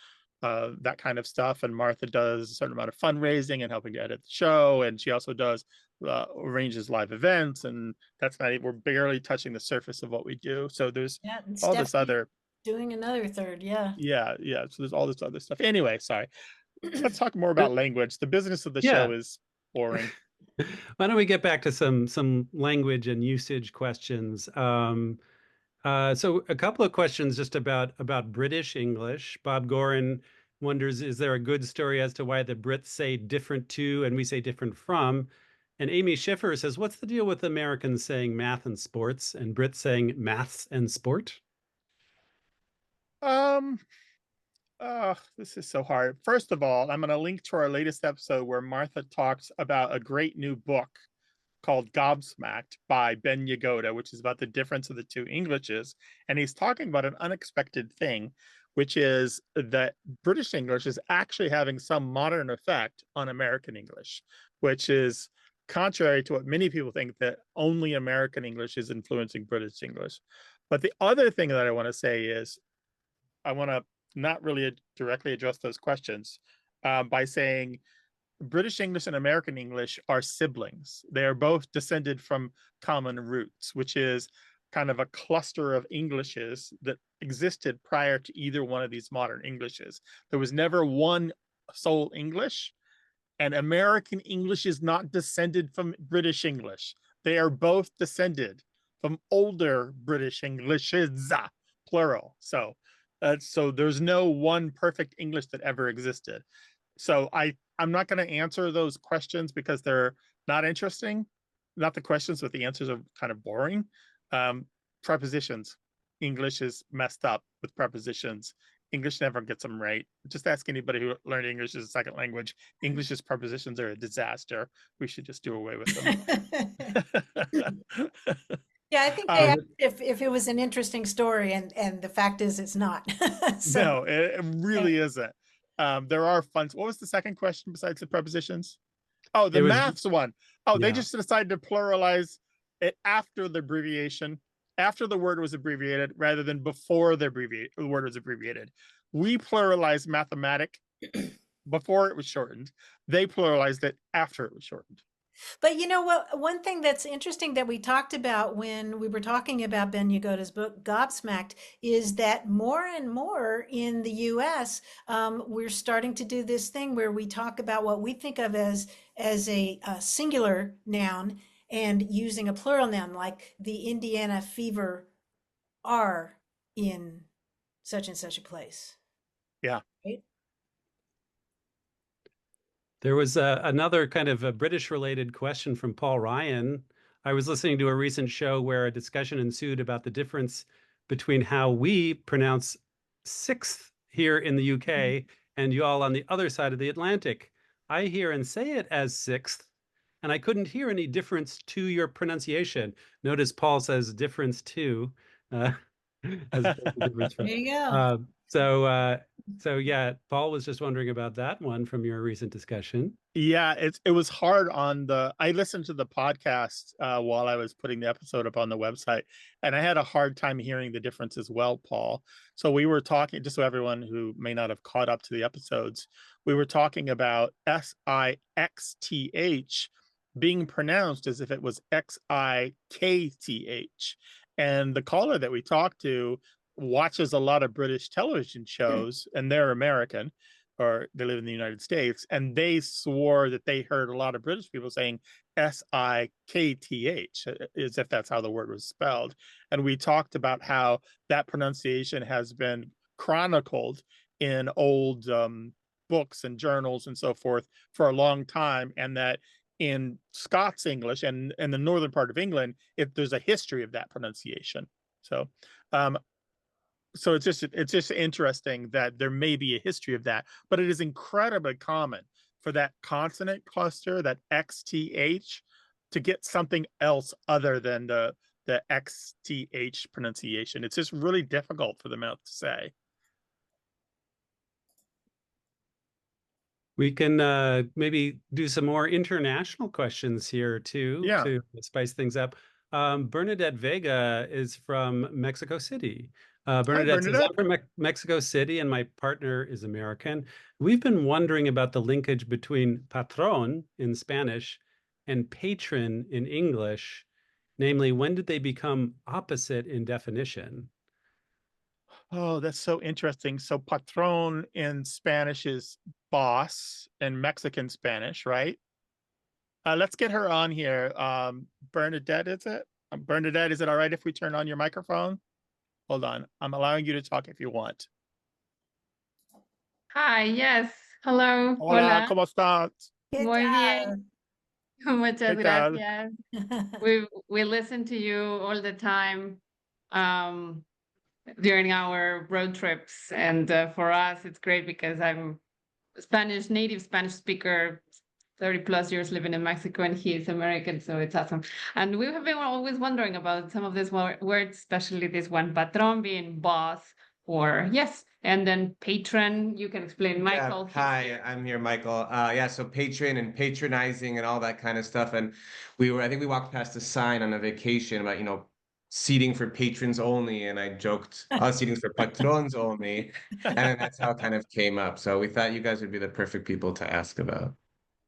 that kind of stuff. And Martha does a certain amount of fundraising and helping to edit the show. And she also does arranges live events. And that's not, we're barely touching the surface of what we do. So there's Yeah, and all this Stephanie's other, doing another third. Yeah. yeah. So there's all this other stuff. Anyway, sorry. Let's talk more about language. The business of the show Yeah. is boring. Why don't we get back to some language and usage questions? So a couple of questions just about British English. Bob Gorin wonders, is there a good story as to why the Brits say different to and we say different from? And Amy Schiffer says, what's the deal with Americans saying math and sports and Brits saying maths and sport? Um, this is so hard. First of all, I'm going to link to our latest episode where Martha talks about a great new book called Gobsmacked by Ben Yagoda, which is about the difference of the two Englishes. And he's talking about an unexpected thing, which is that British English is actually having some modern effect on American English, which is contrary to what many people think, that only American English is influencing British English. But the other thing that I want to say is I want to not really directly address those questions by saying British English and American English are siblings. They are both descended from common roots, which is kind of a cluster of Englishes that existed prior to either one of these modern Englishes. There was never one sole English, and American English is not descended from British English. They are both descended from older British Englishes, plural. So there's no one perfect English that ever existed. So I'm not going to answer those questions because they're not interesting. Not the questions, but the answers are kind of boring. Prepositions. English is messed up with prepositions. English never gets them right. Just ask anybody who learned English as a second language. English's prepositions are a disaster. We should just do away with them. Yeah, I think they asked if it was an interesting story, and the fact is it's not. So, no, it really isn't. There are fun. What was the second question besides the prepositions? Oh, the maths one. Oh, they just decided to pluralize it after the abbreviation, after the word was abbreviated, rather than before the word was abbreviated. We pluralized mathematic before it was shortened. They pluralized it after it was shortened. but you know what? One thing that's interesting that we talked about when we were talking about Ben Yagoda's book, Gobsmacked, is that more and more in the US, we're starting to do this thing where we talk about what we think of as a singular noun and using a plural noun, like the Indiana fever are in such and such a place. Yeah. Right? There was another kind of a British related question from Paul Ryan. I was listening to a recent show where a discussion ensued about the difference between how we pronounce sixth here in the UK and you all on the other side of the Atlantic. I hear and say it as sixth, and I couldn't hear any difference to your pronunciation. Notice Paul says difference to, as opposed to difference from. There you go. So yeah, Paul was just wondering about that one from your recent discussion. Yeah, it was hard on I listened to the podcast while I was putting the episode up on the website, and I had a hard time hearing the difference as well, Paul. So we were talking, just so everyone who may not have caught up to the episodes, we were talking about SIXTH being pronounced as if it was XIKTH. And the caller that we talked to watches a lot of British television shows, and they're American, or they live in the United States, and they swore that they heard a lot of British people saying SIKTH, as if that's how the word was spelled. And we talked about how that pronunciation has been chronicled in old books and journals and so forth for a long time, and that in Scots English and in the northern part of England, there's a history of that pronunciation. So it's just interesting that there may be a history of that, but it is incredibly common for that consonant cluster, that XTH, to get something else other than the XTH pronunciation. It's just really difficult for the mouth to say. We can maybe do some more international questions here too, to spice things up. Bernadette Vega is from Mexico City. Bernadette says, I'm from Mexico City and my partner is American. We've been wondering about the linkage between patron in Spanish and patron in English. Namely, when did they become opposite in definition? Oh, that's so interesting. So patron in Spanish is boss in Mexican Spanish, right? Let's get her on here. Bernadette, is it? Bernadette, is it all right if we turn on your microphone? Hold on. I'm allowing you to talk if you want. Hi, yes. Hello. Hola, Hola. ¿cómo estás? ¿Qué Muy tal? bien. Muchas ¿Qué tal? gracias. We listen to you all the time during our road trips, and for us it's great because I'm a native Spanish speaker, 30 plus years living in Mexico, and he is American, so it's awesome. And we have been always wondering about some of these words, especially this one, patron being boss, or yes, and then patron. You can explain, Michael. Yeah, hi, I'm here, Michael. Yeah, so patron and patronizing and all that kind of stuff. And I think we walked past a sign on a vacation about, seating for patrons only. And I joked, seating for patrons only. And then that's how it kind of came up. So we thought you guys would be the perfect people to ask about.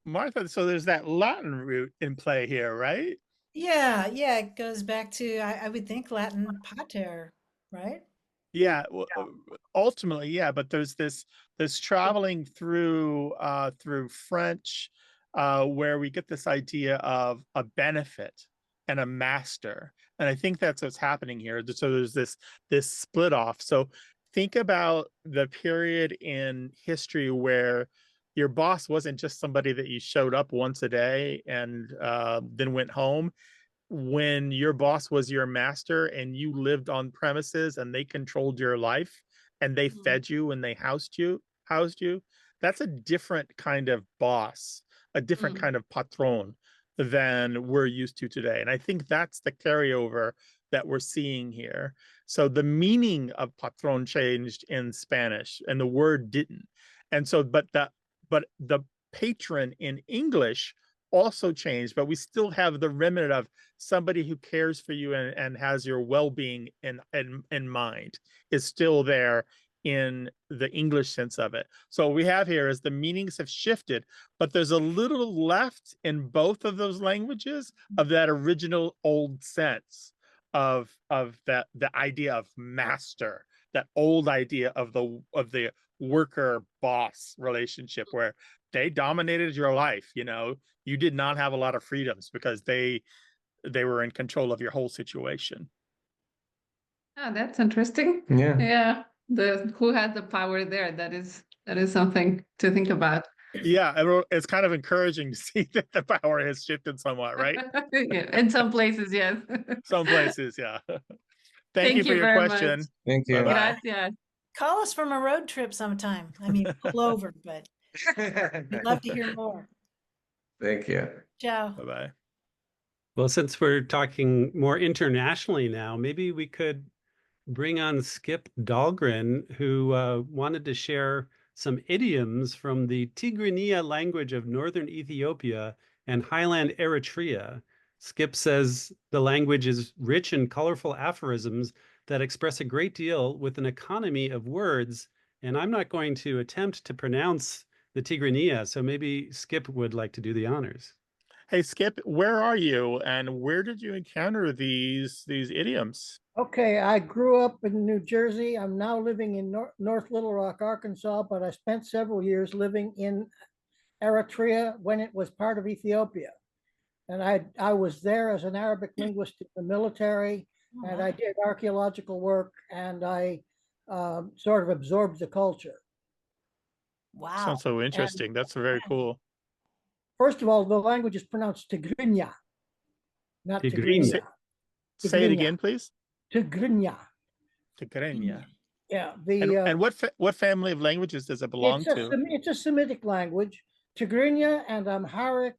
Martha, so there's that Latin root in play here, right? Yeah, yeah, it goes back to I would think Latin pater, right? Yeah, well, ultimately, yeah, but there's this traveling through French, where we get this idea of a benefit and a master, and I think that's what's happening here. So there's this split off. So think about the period in history where your boss wasn't just somebody that you showed up once a day and then went home. When your boss was your master and you lived on premises and they controlled your life and they fed you and they housed you, that's a different kind of boss, a different kind of patron than we're used to today. And I think that's the carryover that we're seeing here. So the meaning of patron changed in Spanish and the word didn't. And so, but the patron in English also changed, but we still have the remnant of somebody who cares for you and has your well-being in mind is still there in the English sense of it. So what we have here is the meanings have shifted, but there's a little left in both of those languages of that original old sense of that the idea of master, that old idea of the worker boss relationship where they dominated your life. You did not have a lot of freedoms because they were in control of your whole situation. Oh, that's interesting. Yeah. Yeah. Who has the power there? That is something to think about. Yeah, it's kind of encouraging to see that the power has shifted somewhat, right? Yeah, in some places, yes. Some places, yeah. Thank you for your very question. much. Thank you. Bye-bye. Gracias. Call us from a road trip sometime. I mean, pull over, but we'd love to hear more. Thank you. Ciao. Bye-bye. Well, since we're talking more internationally now, maybe we could bring on Skip Dahlgren, who wanted to share some idioms from the Tigrinya language of northern Ethiopia and highland Eritrea. Skip says the language is rich in colorful aphorisms that express a great deal with an economy of words, and I'm not going to attempt to pronounce the Tigrinya, so maybe Skip would like to do the honors. Hey, Skip, where are you and where did you encounter these idioms? Okay, I grew up in New Jersey. I'm now living in North Little Rock, Arkansas, but I spent several years living in Eritrea when it was part of Ethiopia. And I was there as an Arabic linguist in the military, and I did archaeological work, and I sort of absorbed the culture. Wow. Sounds so interesting. That's very cool. First of all, the language is pronounced Tigrinya, not Tigrinya. Tigrinya. Say it again, please. Tigrinya. Tigrinya. Yeah. And what family of languages does it belong to? It's a Semitic language. Tigrinya and Amharic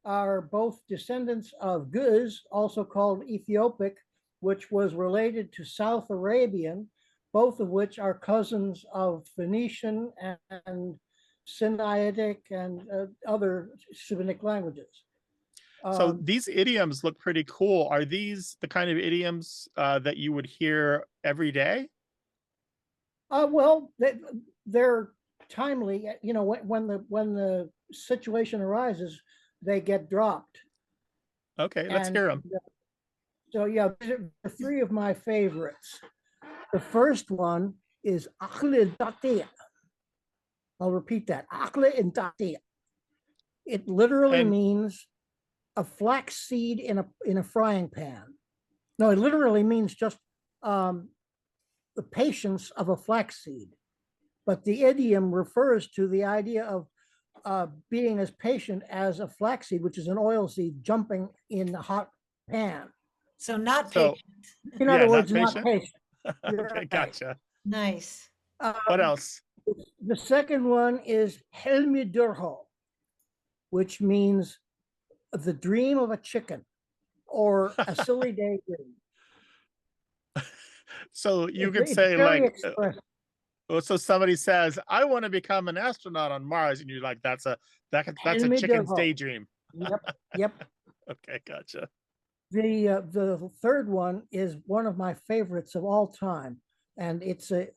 are both descendants of Guz, also called Ethiopic, which was related to South Arabian, both of which are cousins of Phoenician and Sinaitic and other Semitic languages. So these idioms look pretty cool. Are these the kind of idioms that you would hear every day? Well, they're timely. When the situation arises, they get dropped. Okay, let's hear them. So yeah, these are three of my favorites. The first one is akhle datia. I'll repeat that. Akhle and datia. It literally means a flax seed in a frying pan. No, it literally means just the patience of a flax seed. But the idiom refers to the idea of being as patient as a flaxseed, which is an oil seed jumping in the hot pan. So not So, patient. In yeah, other not words, not patient. patient. You're Okay, right. gotcha. Nice. What Um, else? The second one is Helmidurho, which means the dream of a chicken or a silly daydream. So you could It's say very like, expressive. so somebody says, "I want to become an astronaut on Mars," and you're like, "That's a chicken's Helmidurho. daydream." Yep, yep. Okay, gotcha. The third one is one of my favorites of all time, and it's a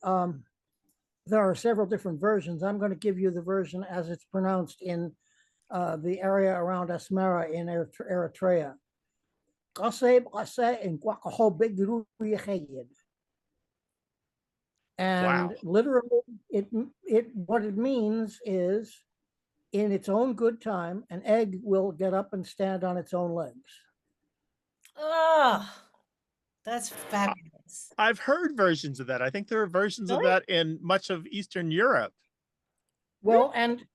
there are several different versions. I'm going to give you the version as it's pronounced in the area around Asmara in Eritrea. And Wow. literally, it what it means is, in its own good time, an egg will get up and stand on its own legs. Oh, that's fabulous. I've heard versions of that. I think there are versions of Really? that in much of Eastern Europe. Well, and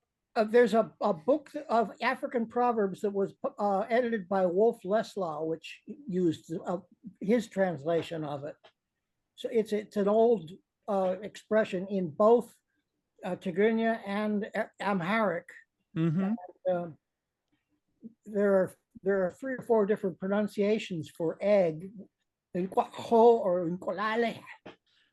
there's a book of African proverbs that was edited by Wolf Leslau, which used his translation of it. So it's an old expression in both Tigrinya and Amharic. Mm-hmm. Um, there are 3 or 4 different pronunciations for egg, or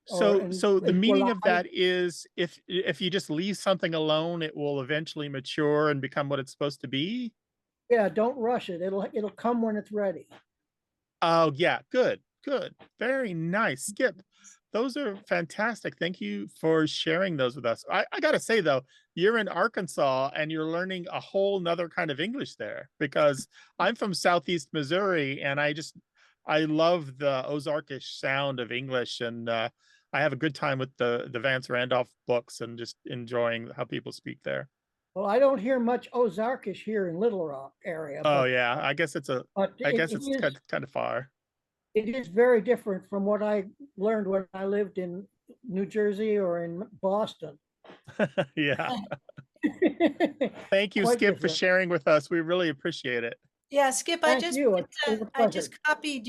So the meaning of that is if you just leave something alone, it will eventually mature and become what it's supposed to be. Yeah, don't rush it. It'll come when it's ready. Oh yeah, good, very nice, Skip. Those are fantastic. Thank you for sharing those with us. I gotta say though, you're in Arkansas and you're learning a whole nother kind of English there, because I'm from Southeast Missouri and I love the Ozarkish sound of English, and I have a good time with the Vance Randolph books and just enjoying how people speak there. Well, I don't hear much Ozarkish here in Little Rock area, Oh but yeah, I guess it's kind of far. it is very different from what I learned when I lived in New Jersey or in Boston. Yeah. Thank you, Quite Skip, for different. sharing with us. We really appreciate it. Yeah, Skip, Thank you. It was a I pleasure. just copied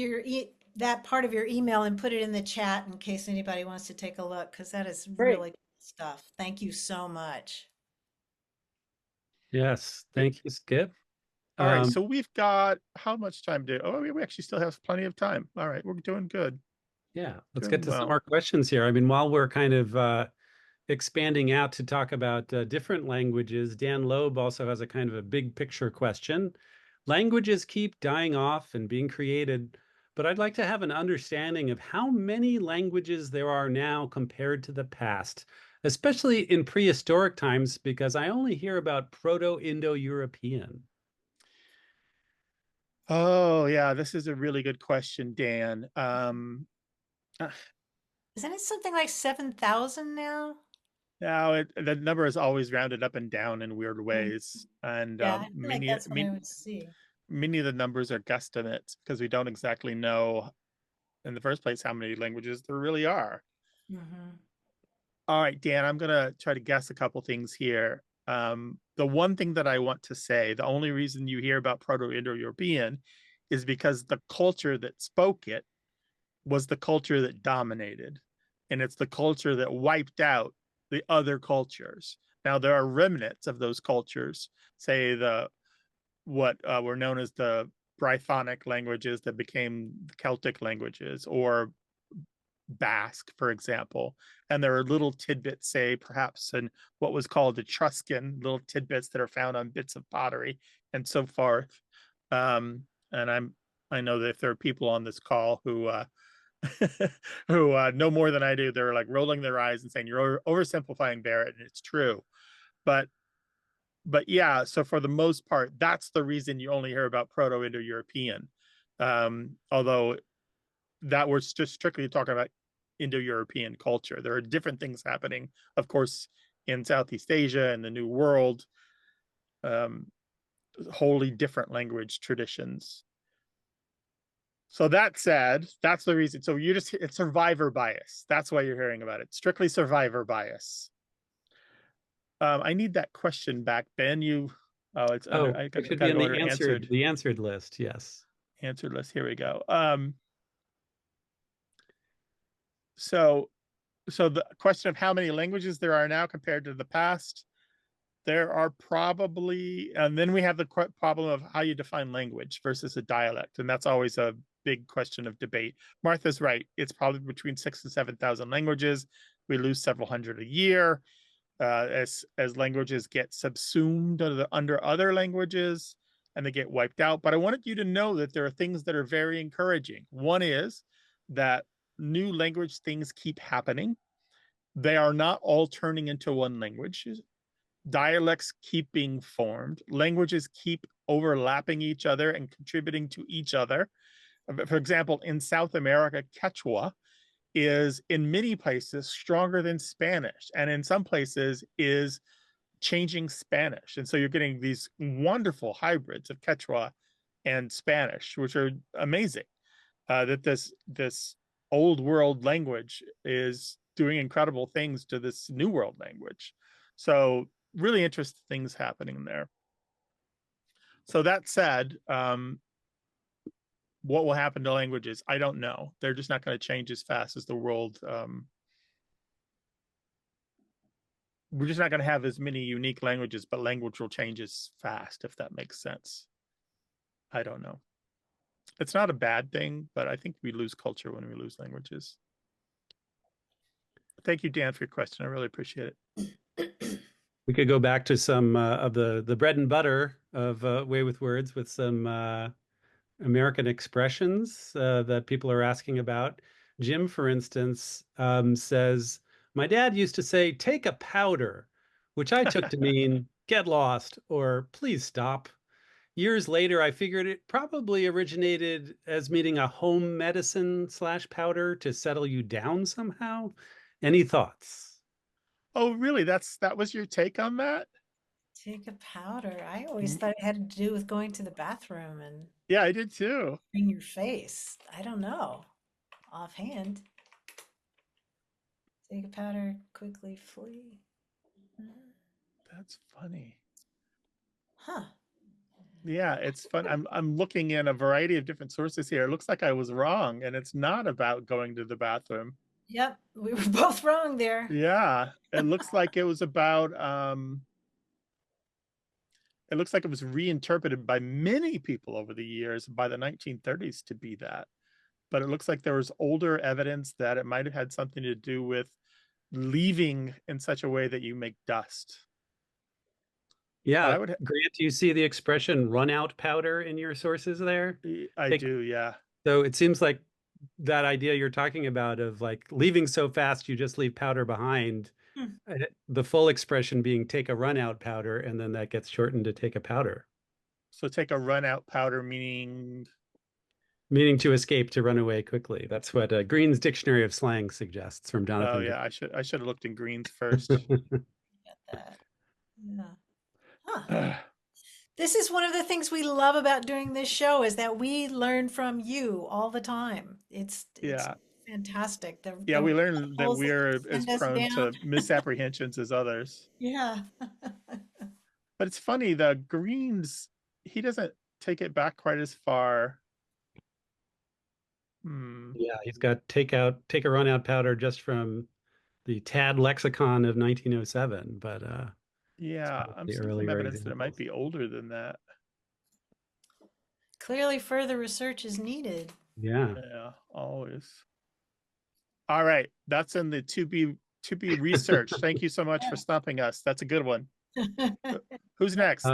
that part of your email and put it in the chat in case anybody wants to take a look, because that is Great. really cool stuff. Thank you so much. Yes, thank you, Skip. All right, so we've got how much time we actually still have plenty of time. All right, we're doing good. Yeah, let's Doing get to well. some more questions here. I mean, while we're kind of expanding out to talk about different languages, Dan Loeb also has a kind of a big picture question. Languages keep dying off and being created, but I'd like to have an understanding of how many languages there are now compared to the past, especially in prehistoric times, because I only hear about Proto-Indo-European. Oh yeah, this is a really good question, Dan. Isn't it something like 7,000 now? Now the number is always rounded up and down in weird ways, and Yeah, I feel like that's what I would see. many of the numbers are guesstimates because we don't exactly know in the first place how many languages there really are. Mhm. All right, Dan, I'm gonna try to guess a couple things here. The one thing that I want to say, the only reason you hear about Proto-Indo-European is because the culture that spoke it was the culture that dominated, and it's the culture that wiped out the other cultures. Now there are remnants of those cultures, say what were known as the Brythonic languages that became the Celtic languages, or Basque, for example. And there are little tidbits, say perhaps in what was called Etruscan, little tidbits that are found on bits of pottery and so forth. And I know that if there are people on this call who who know more than I do, they're like rolling their eyes and saying you're oversimplifying, Barrett, and it's true. But yeah, so for the most part, that's the reason you only hear about Proto-Indo-European. Although that we're just strictly talking about Indo-European culture. There are different things happening, of course, in Southeast Asia and the New World. wholly different language traditions. So that said, that's the reason. So it's survivor bias. That's why you're hearing about it. Strictly survivor bias. I need that question back, Ben. It's under. I it should got be to in go the to answered list. Yes. answered list. Here we go. So the question of how many languages there are now compared to the past, there are probably, and then we have the problem of how you define language versus a dialect, and that's always a big question of debate. Martha's right; it's probably between 6,000 and 7,000 languages. We lose several hundred a year as languages get subsumed under other languages and they get wiped out. But I wanted you to know that there are things that are very encouraging. One is that new language things keep happening. They are not all turning into one language. Dialects keep being formed. Languages keep overlapping each other and contributing to each other. For example, in South America, Quechua is in many places stronger than Spanish, and in some places is changing Spanish. And so you're getting these wonderful hybrids of Quechua and Spanish, which are amazing. That this old world language is doing incredible things to this new world language. So really interesting things happening there. So that said, what will happen to languages? I don't know. They're just not going to change as fast as the world. We're just not going to have as many unique languages, but language will change as fast, if that makes sense. I don't know. It's not a bad thing, but I think we lose culture when we lose languages. Thank you, Dan, for your question. I really appreciate it. We could go back to some of the bread and butter of Way with Words with some American expressions that people are asking about. Jim, for instance, says, my dad used to say, take a powder, which I took to mean get lost or please stop. Years later, I figured it probably originated as meaning a home medicine / powder to settle you down somehow. Any thoughts? Oh, really? That was your take on that? Take a powder. I always thought it had to do with going to the bathroom and Yeah, I did too. in your face. I don't know. Offhand. Take a powder, quickly flee. That's funny. Huh. Yeah, it's fun. I'm looking in a variety of different sources here. It looks like I was wrong, and it's not about going to the bathroom. Yep, we were both wrong there. Yeah, it looks like it was about it looks like it was reinterpreted by many people over the years by the 1930s to be that. But it looks like there was older evidence that it might have had something to do with leaving in such a way that you make dust. Yeah, Grant, do you see the expression run out powder in your sources there? I do, yeah. So it seems like that idea you're talking about of like leaving so fast you just leave powder behind, the full expression being take a run out powder, and then that gets shortened to take a powder. So take a run out powder meaning to escape, to run away quickly. That's what Green's Dictionary of Slang suggests from Jonathan. Oh yeah, I should have looked in Green's first. Get that. Yeah. Huh. This is one of the things we love about doing this show is that we learn from you all the time. It's fantastic. We learn that we are as prone down. to misapprehensions as others. Yeah. But it's funny, the Greens, he doesn't take it back quite as far. Yeah, he's got take a run out powder just from the Tad lexicon of 1907, but yeah, I'm seeing some evidence that it might be older than that. Clearly further research is needed. Yeah, always. All right, that's in the to be researched. Thank you so much for stumping us. That's a good one. Who's next?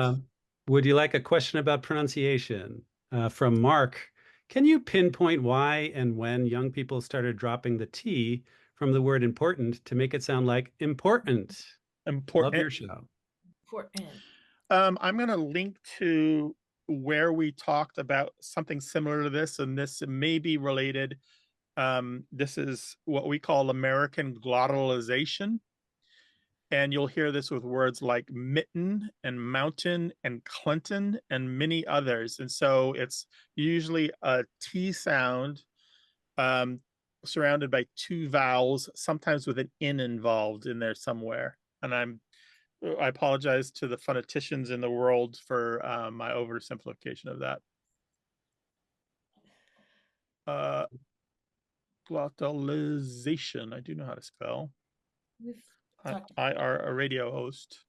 Would you like a question about pronunciation from Mark? Can you pinpoint why and when young people started dropping the T from the word important to make it sound like important? Love your show. Important. I'm going to link to where we talked about something similar to this, and this may be related. This is what we call American glottalization. And you'll hear this with words like mitten and mountain and Clinton and many others. And so it's usually a T sound surrounded by two vowels, sometimes with an N involved in there somewhere. And I apologize to the phoneticians in the world for my oversimplification of that. Glottalization, I do know how to spell. We've I talked are a radio host.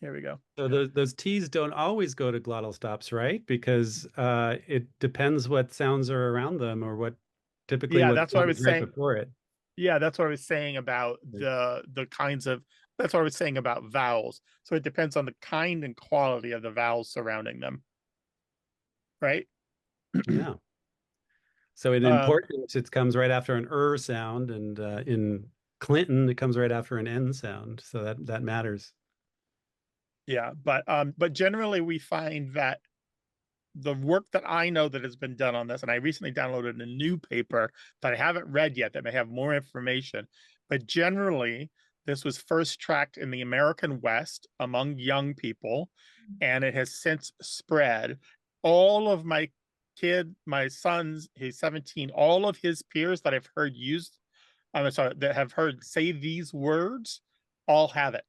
Here we go. So those T's don't always go to glottal stops, right? Because it depends what sounds are around them or what typically Yeah, what that's what I was comes right saying. before it. Yeah, that's what I was saying about the kinds of, that's what I was saying about vowels. So it depends on the kind and quality of the vowels surrounding them. Right? Yeah. So in importance, it comes right after an sound, and in Clinton, it comes right after an N sound. So that matters. Yeah, but generally we find that the work that I know that has been done on this, and I recently downloaded a new paper that I haven't read yet that may have more information, but generally this was first tracked in the American West among young people, and it has since spread. All of my sons, he's 17, all of his peers that I've heard that have heard say these words, all have it.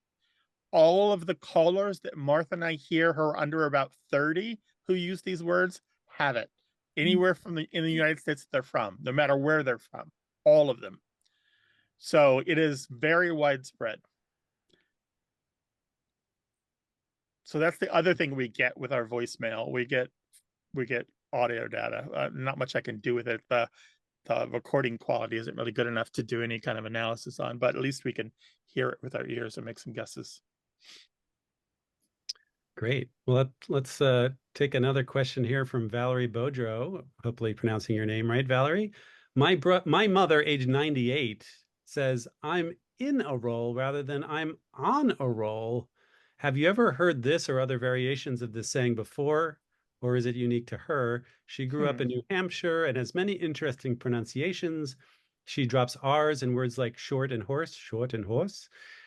All of the callers that Martha and I hear who are under about 30 who use these words have it. Anywhere in the United States they're from, no matter where they're from, all of them. So it is very widespread. So that's the other thing we get with our voicemail. We get audio data. Not much I can do with it. The recording quality isn't really good enough to do any kind of analysis on, but at least we can hear it with our ears and make some guesses. Great. Well, let's take another question here from Valerie Bodro. Hopefully pronouncing your name right, Valerie. My mother, age 98, says I'm in a roll rather than I'm on a roll. Have you ever heard this or other variations of this saying before, or is it unique to her? She grew up in New Hampshire and has many interesting pronunciations. She drops R's in words like short and horse.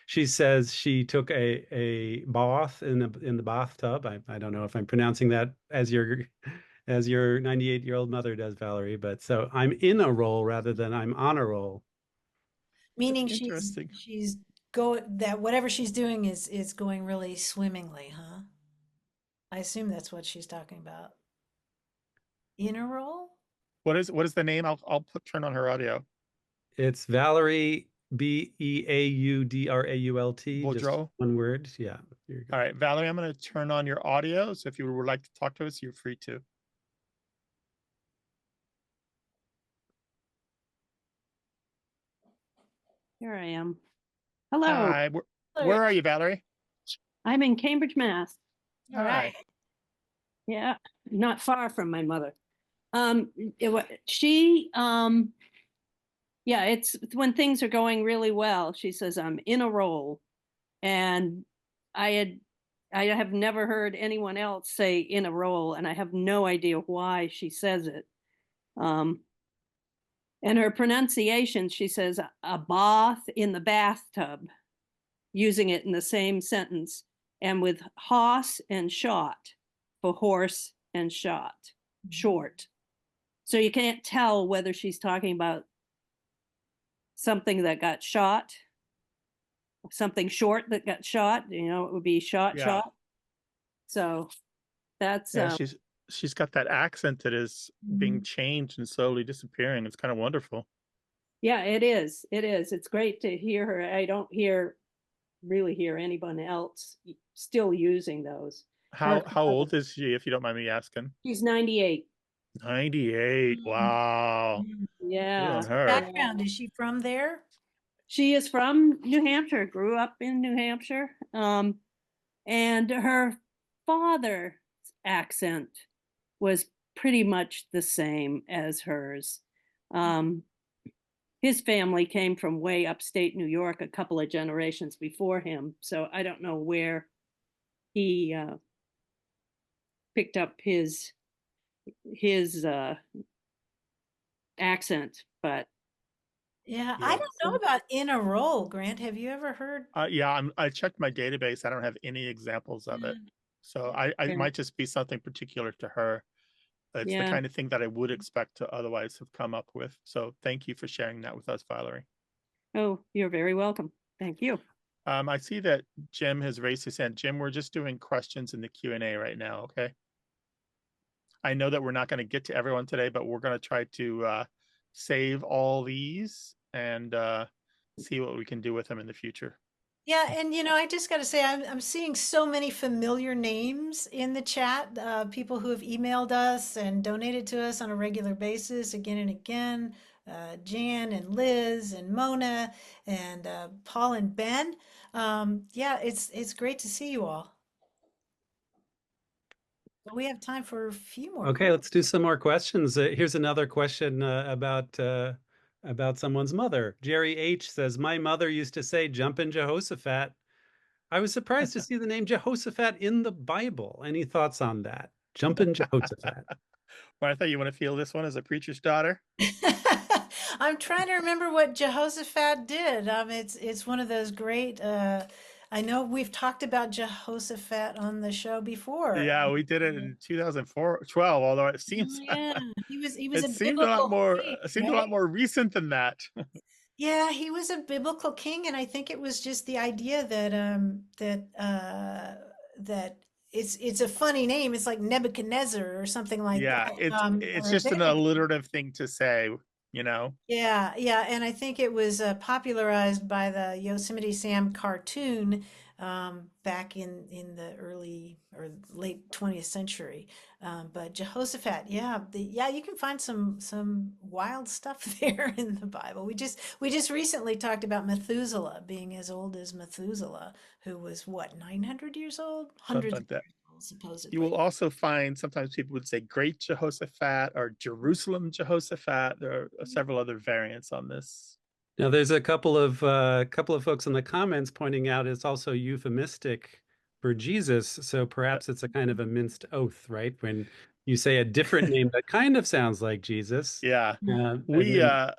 She says she took a bath in the bathtub. I don't know if I'm pronouncing that as your 98-year-old mother does, Valerie, but so I'm in a roll rather than I'm on a roll. Meaning Interesting. that whatever she's doing is going really swimmingly, huh? I assume that's what she's talking about. In a roll? What is the name? I'll turn on her audio. It's Valerie Beaudrault. Just Boudreaux. one word. Yeah. Here you go. All right, Valerie, I'm going to turn on your audio. So if you would like to talk to us, you're free to. Here I am. Hello. Hi, where are you, Valerie? I'm in Cambridge, Mass. All right. Yeah, not far from my mother. Yeah, it's when things are going really well. She says, I'm in a roll. And I have never heard anyone else say in a roll, and I have no idea why she says it. And her pronunciation, she says a bath in the bathtub, using it in the same sentence, and with hoss and shot for horse and short. So you can't tell whether she's talking about something that got shot, something short that got shot, it would be shot. So that's she's got that accent that is being changed and slowly disappearing. It's kind of wonderful. Yeah, it is. It's great to hear her. I don't really hear anyone else still using those. How old is she, if you don't mind me asking? She's 98. 98. Wow. Yeah. Good on her. Background, is she from there? She is from New Hampshire, grew up in New Hampshire. And her father's accent was pretty much the same as hers. His family came from way upstate New York a couple of generations before him. So I don't know where he picked up his accent, but Yeah, I Yeah. don't know about in a roll, Grant. Have you ever heard? Yeah, I checked my database. I don't have any examples of it. So I Okay. might just be something particular to her. It's the Yeah. kind of thing that I would expect to otherwise have come up with. So thank you for sharing that with us, Valerie. Oh, you're very welcome. Thank you. I see that Jim has raised his hand. Jim, we're just doing questions in the Q&A right now, okay? I know that we're not going to get to everyone today, but we're going to try to save all these and see what we can do with them in the future. Yeah, and I just got to say, I'm seeing so many familiar names in the chat. People who have emailed us and donated to us on a regular basis, again and again. Jan and Liz and Mona and Paul and Ben. Yeah, it's great to see you all. But we have time for a few more. Okay, let's do some more questions. Here's another question about someone's mother. Jerry H says, "My mother used to say, 'Jump in Jehoshaphat.' I was surprised to see the name Jehoshaphat in the Bible. Any thoughts on that? Jump in Jehoshaphat." Martha, you want to feel this one as a preacher's daughter? I'm trying to remember what Jehoshaphat did. It's one of those great. I know we've talked about Jehoshaphat on the show before. Yeah, we did it in 2012, although it Oh, seems yeah, he was it a seemed a lot biblical more king, a lot right? more recent than that. Yeah, he was a biblical king, and I think it was just the idea that it's a funny name. It's like Nebuchadnezzar or something like Yeah, that. it's Or just an Abednego. alliterative thing to say, you know. Yeah, yeah, and I think it was popularized by the Yosemite Sam cartoon back in the early or late 20th century. But Jehoshaphat, yeah, you can find some wild stuff there in the Bible. We just recently talked about Methuselah being as old as Methuselah, who was what, 900 years old? Something Hundreds of like that. years old, You will supposedly. also find sometimes people would say Great Jehoshaphat or Jerusalem Jehoshaphat. There are several other variants on this. Now, there's a couple of folks in the comments pointing out it's also euphemistic for Jesus, so perhaps it's a kind of a minced oath, right? When you say a different name that kind of sounds like Jesus. Yeah, and we then-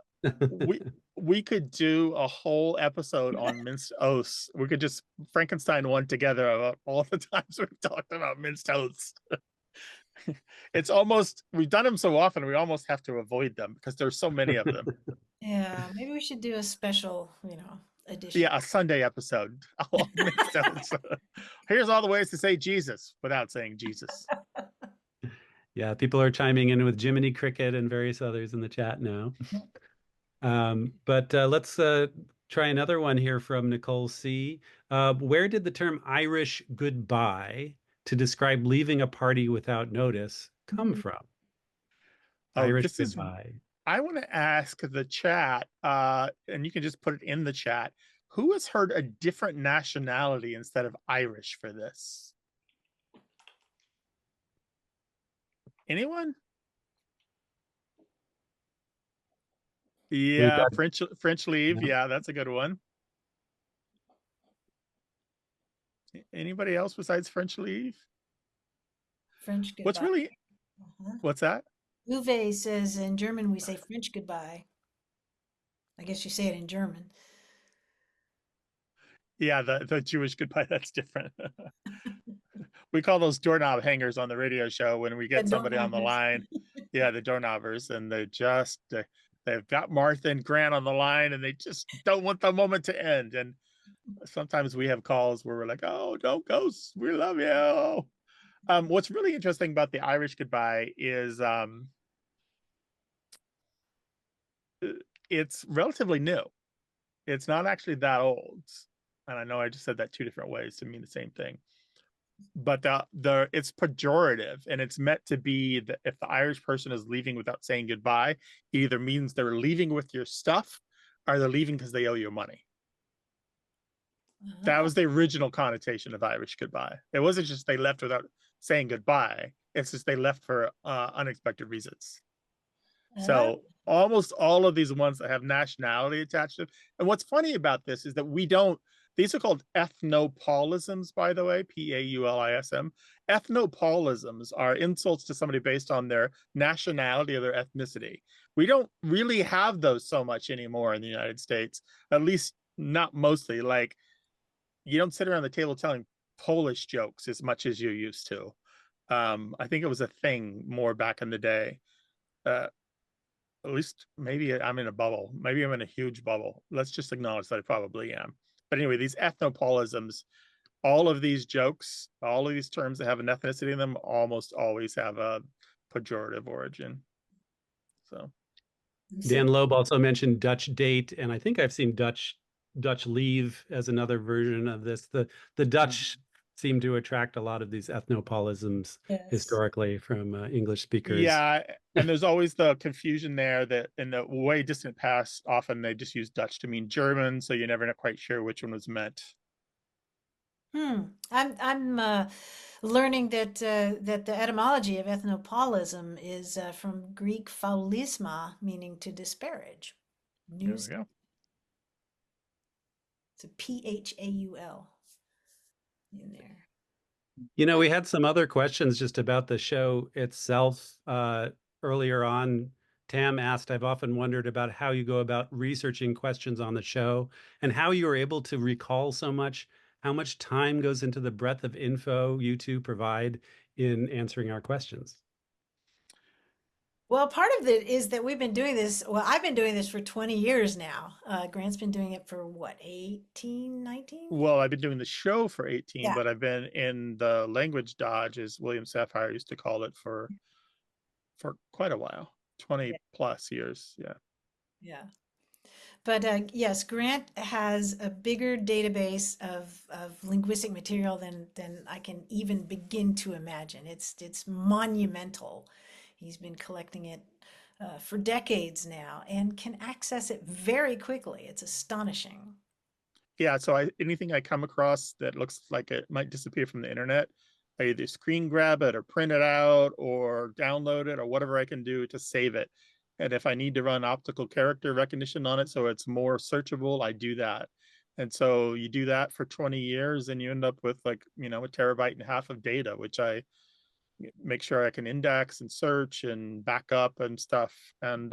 we could do a whole episode on minced oaths. We could just Frankenstein one together about all the times we've talked about minced oaths. It's almost, we've done them so often, we almost have to avoid them because there's so many of them. Yeah, maybe we should do a special, edition. Yeah, a Sunday episode. All minced oaths. Here's all the ways to say Jesus without saying Jesus. Yeah, people are chiming in with Jiminy Cricket and various others in the chat now. But let's try another one here from Nicole C. Where did the term Irish goodbye to describe leaving a party without notice come from? Irish This is, goodbye. I want to ask the chat, and you can just put it in the chat. Who has heard a different nationality instead of Irish for this? Anyone? Yeah, French leave. Yeah, that's a good one. Anybody else besides French leave? French goodbye. What's really, what's that? Uwe says in German we say French goodbye. I guess you say it in German. Yeah, the Jewish goodbye, that's different. We call those doorknob hangers on the radio show when we get somebody on the line. Yeah, the doorknobbers, and they've got Martha and Grant on the line and they just don't want the moment to end. And sometimes we have calls where we're like, oh, don't go, we love you. What's really interesting about the Irish goodbye is it's relatively new. It's not actually that old. And I know I just said that two different ways to mean the same thing. But it's pejorative, and it's meant to be that if the Irish person is leaving without saying goodbye, it either means they're leaving with your stuff or they're leaving because they owe you money. That was the original connotation of Irish goodbye. It wasn't just they left without saying goodbye. It's just they left for unexpected reasons. So almost all of these ones that have nationality attached to them. And what's funny about this is that we don't These are called ethnopaulisms, by the way, Paulism. Ethnopaulisms are insults to somebody based on their nationality or their ethnicity. We don't really have those so much anymore in the United States, at least not mostly. Like, you don't sit around the table telling Polish jokes as much as you used to. I think it was a thing more back in the day. At least maybe I'm in a bubble. Maybe I'm in a huge bubble. Let's just acknowledge that I probably am. But anyway, these ethnopaulisms, all of these jokes, all of these terms that have an ethnicity in them almost always have a pejorative origin. So Dan Loeb also mentioned Dutch date, and I think I've seen Dutch leave as another version of this. The Dutch seem to attract a lot of these ethnopaulisms historically from English speakers. Yeah, and there's always the confusion there that in the way distant past, often they just use Dutch to mean German, so you're never quite sure which one was meant. I'm learning that that the etymology of ethnopaulism is from Greek phaulisma, meaning to disparage. News. There we go. It's a P-H-A-U-L in there. You know, we had some other questions just about the show itself earlier on. Tam asked, I've often wondered about how you go about researching questions on the show and how you are able to recall so much, how much time goes into the breadth of info you two provide in answering our questions. Well, part of it is that we've been doing this. Well, I've been doing this for 20 years now. Grant's been doing it for what, 18, 19? Well, I've been doing the show for 18, Yeah. but I've been in the language dodge, as William Safire used to call it, for quite a while, 20 plus years. Yeah. Yeah. But yes, Grant has a bigger database of linguistic material than I can even begin to imagine. It's monumental. He's been collecting it for decades now and can access it very quickly. It's astonishing. Yeah, so anything I come across that looks like it might disappear from the internet, I either screen grab it or print it out or download it or whatever I can do to save it. And if I need to run optical character recognition on it so it's more searchable, I do that. And so you do that for 20 years and you end up with, like, you know, 1.5 terabytes of data, which I make sure I can index and search and back up and stuff. And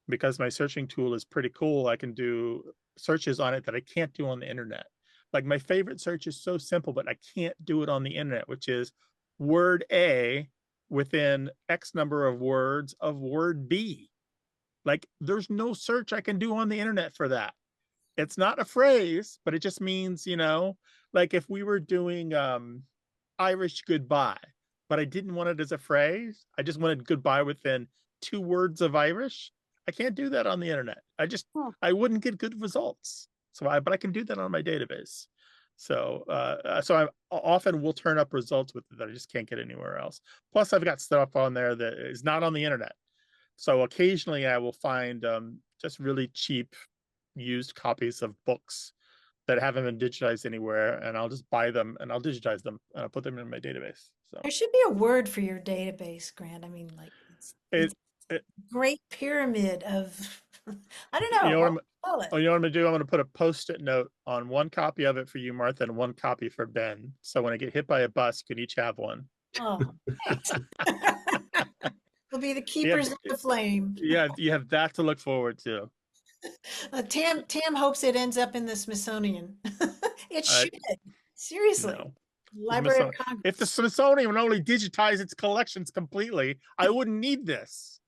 because my searching tool is pretty cool, I can do searches on it that I can't do on the internet. Like, my favorite search is so simple, but I can't do it on the internet, which is word A within X number of words of word B. Like, there's no search I can do on the internet for that. It's not a phrase, but it just means, you know, like if we were doing Irish goodbye, but I didn't want it as a phrase, I just wanted goodbye within 2 words of Irish. I can't do that on the internet. I wouldn't get good results. But I can do that on my database. So I often will turn up results with it that I just can't get anywhere else. Plus, I've got stuff on there that is not on the internet. So occasionally I will find just really cheap used copies of books that haven't been digitized anywhere, and I'll just buy them and I'll digitize them and I'll put them in my database. So There should be a word for your database, Grant. I mean, like it's great pyramid of I don't know. You know what call it. you know what I'm gonna do? I'm gonna put a post-it note on one copy of it for you, Martha, and one copy for Ben. So when I get hit by a bus, you can each have one. Oh, thanks. We'll be the keepers of the flame. Yeah, you have that to look forward to. Tam hopes it ends up in the Smithsonian. It should. Seriously. No. Library of Congress. If the Smithsonian would only digitize its collections completely, I wouldn't need this.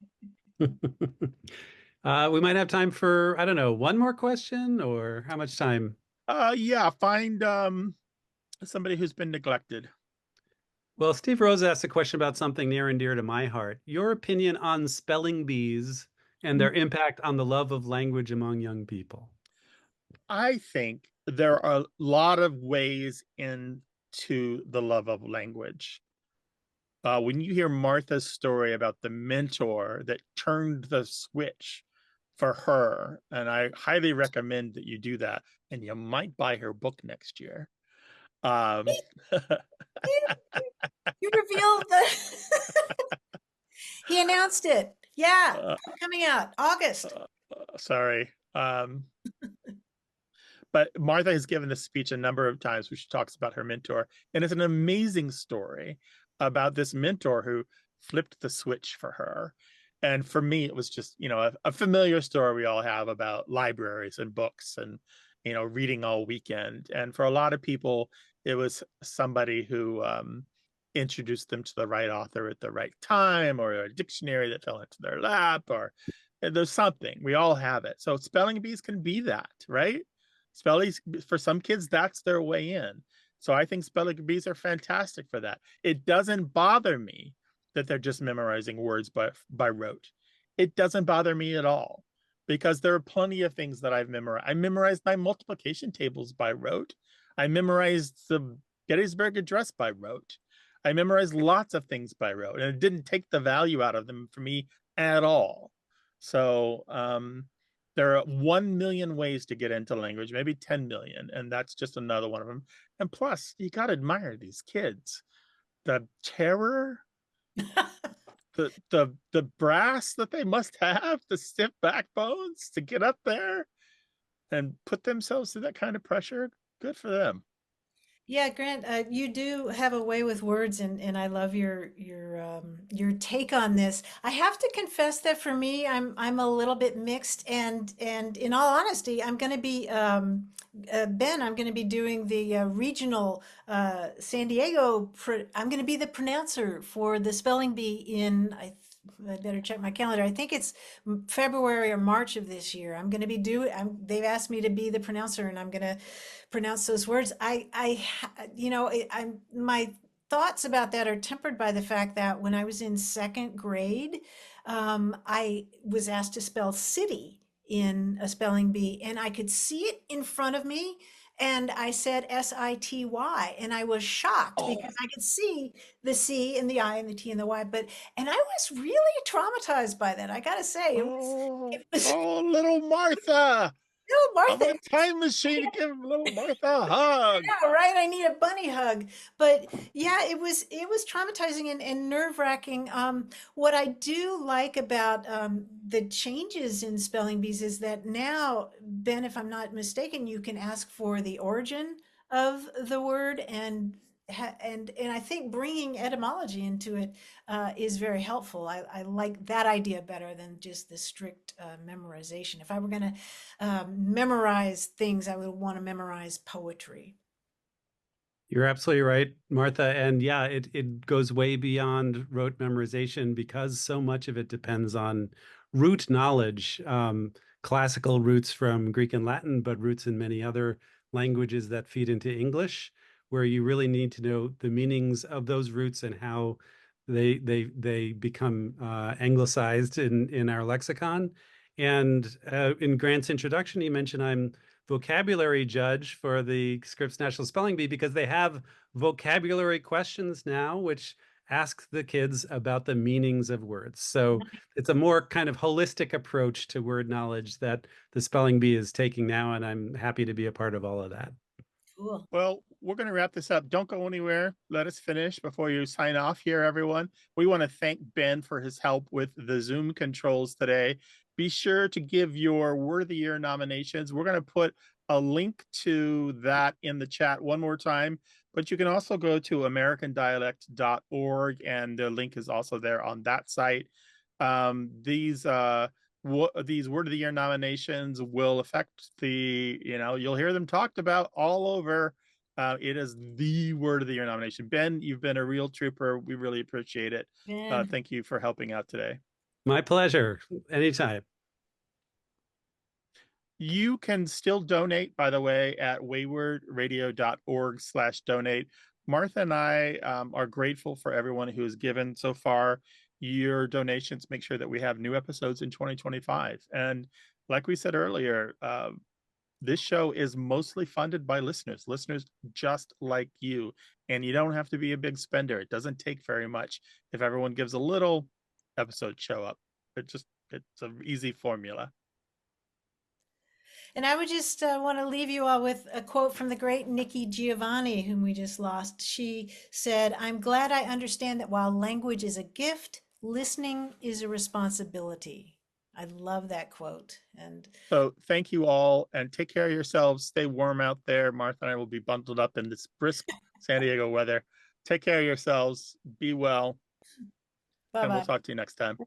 We might have time for, I don't know, one more question, or how much time? Yeah, find somebody who's been neglected. Well, Steve Rose asked a question about something near and dear to my heart. Your opinion on spelling bees and their impact on the love of language among young people. I think there are a lot of ways into the love of language. When you hear Martha's story about the mentor that turned the switch for her, and I highly recommend that you do that, and you might buy her book next year. You revealed the he announced it. Yeah, coming out August. Sorry. But Martha has given this speech a number of times where she talks about her mentor, and it's an amazing story about this mentor who flipped the switch for her. And for me, it was just, a familiar story we all have about libraries and books and, reading all weekend. And for a lot of people, it was somebody who introduced them to the right author at the right time, or a dictionary that fell into their lap, or there's something. We all have it. So spelling bees can be that, right? Spelling, for some kids, that's their way in. So I think spelling bees are fantastic for that. It doesn't bother me that they're just memorizing words by rote. It doesn't bother me at all, because there are plenty of things that I've memorized. I memorized my multiplication tables by rote. I memorized the Gettysburg Address by rote. I memorized lots of things by rote, and it didn't take the value out of them for me at all. So there are 1 million ways to get into language, maybe 10 million, and that's just another one of them. And plus, you got to admire these kids. The terror, the brass that they must have, the stiff backbones to get up there and put themselves through that kind of pressure. Good for them. Yeah, Grant, you do have a way with words, and I love your take on this. I have to confess that for me, I'm a little bit mixed, and in all honesty, I'm going to be Ben. I'm going to be doing the regional San Diego. I'm going to be the pronouncer for the spelling bee in. I better check my calendar. I think it's February or March of this year. I'm going to be they've asked me to be the pronouncer, and I'm going to pronounce those words. My thoughts about that are tempered by the fact that when I was in second grade, I was asked to spell city in a spelling bee, and I could see it in front of me. And I said City, and I was shocked because I could see the C and the I and the T and the Y. And I was really traumatized by that. I gotta say, it was Little Martha. no, I'm Martha. a time machine to give little Martha a hug. Yeah, right. I need a bunny hug. But yeah, it was traumatizing and nerve-wracking. What I do like about the changes in spelling bees is that now, Ben, if I'm not mistaken, you can ask for the origin of the word, and I think bringing etymology into it is very helpful. I like that idea better than just the strict memorization. If I were going to memorize things, I would want to memorize poetry. You're absolutely right, Martha. And yeah, it goes way beyond rote memorization, because so much of it depends on root knowledge, classical roots from Greek and Latin, but roots in many other languages that feed into English, where you really need to know the meanings of those roots and how they become anglicized in our lexicon. And in Grant's introduction, he mentioned I'm vocabulary judge for the Scripps National Spelling Bee, because they have vocabulary questions now, which ask the kids about the meanings of words. So it's a more kind of holistic approach to word knowledge that the Spelling Bee is taking now, and I'm happy to be a part of all of that. Cool. Well, we're going to wrap this up. Don't go anywhere. Let us finish before you sign off here, everyone. We want to thank Ben for his help with the Zoom controls today. Be sure to give your Word of the Year nominations. We're going to put a link to that in the chat one more time, but you can also go to americandialect.org, and the link is also there on that site. These Word of the Year nominations will affect you'll hear them talked about all over. It is the Word of the Year nomination. Ben, you've been a real trooper. We really appreciate it. Ben. Thank you for helping out today. My pleasure. Anytime. You can still donate, by the way, at waywardradio.org/donate. Martha and I are grateful for everyone who has given so far. Your donations make sure that we have new episodes in 2025. And like we said earlier, this show is mostly funded by listeners just like you. And you don't have to be a big spender. It doesn't take very much. If everyone gives a little, episodes show up. It's an easy formula. And I would just want to leave you all with a quote from the great Nikki Giovanni, whom we just lost. She said, "I'm glad I understand that while language is a gift, listening is a responsibility." I love that quote. And So thank you all and take care of yourselves. Stay warm out there. Martha and I will be bundled up in this brisk San Diego weather. Take care of yourselves. Be well. And we'll bye-bye. talk to you next time.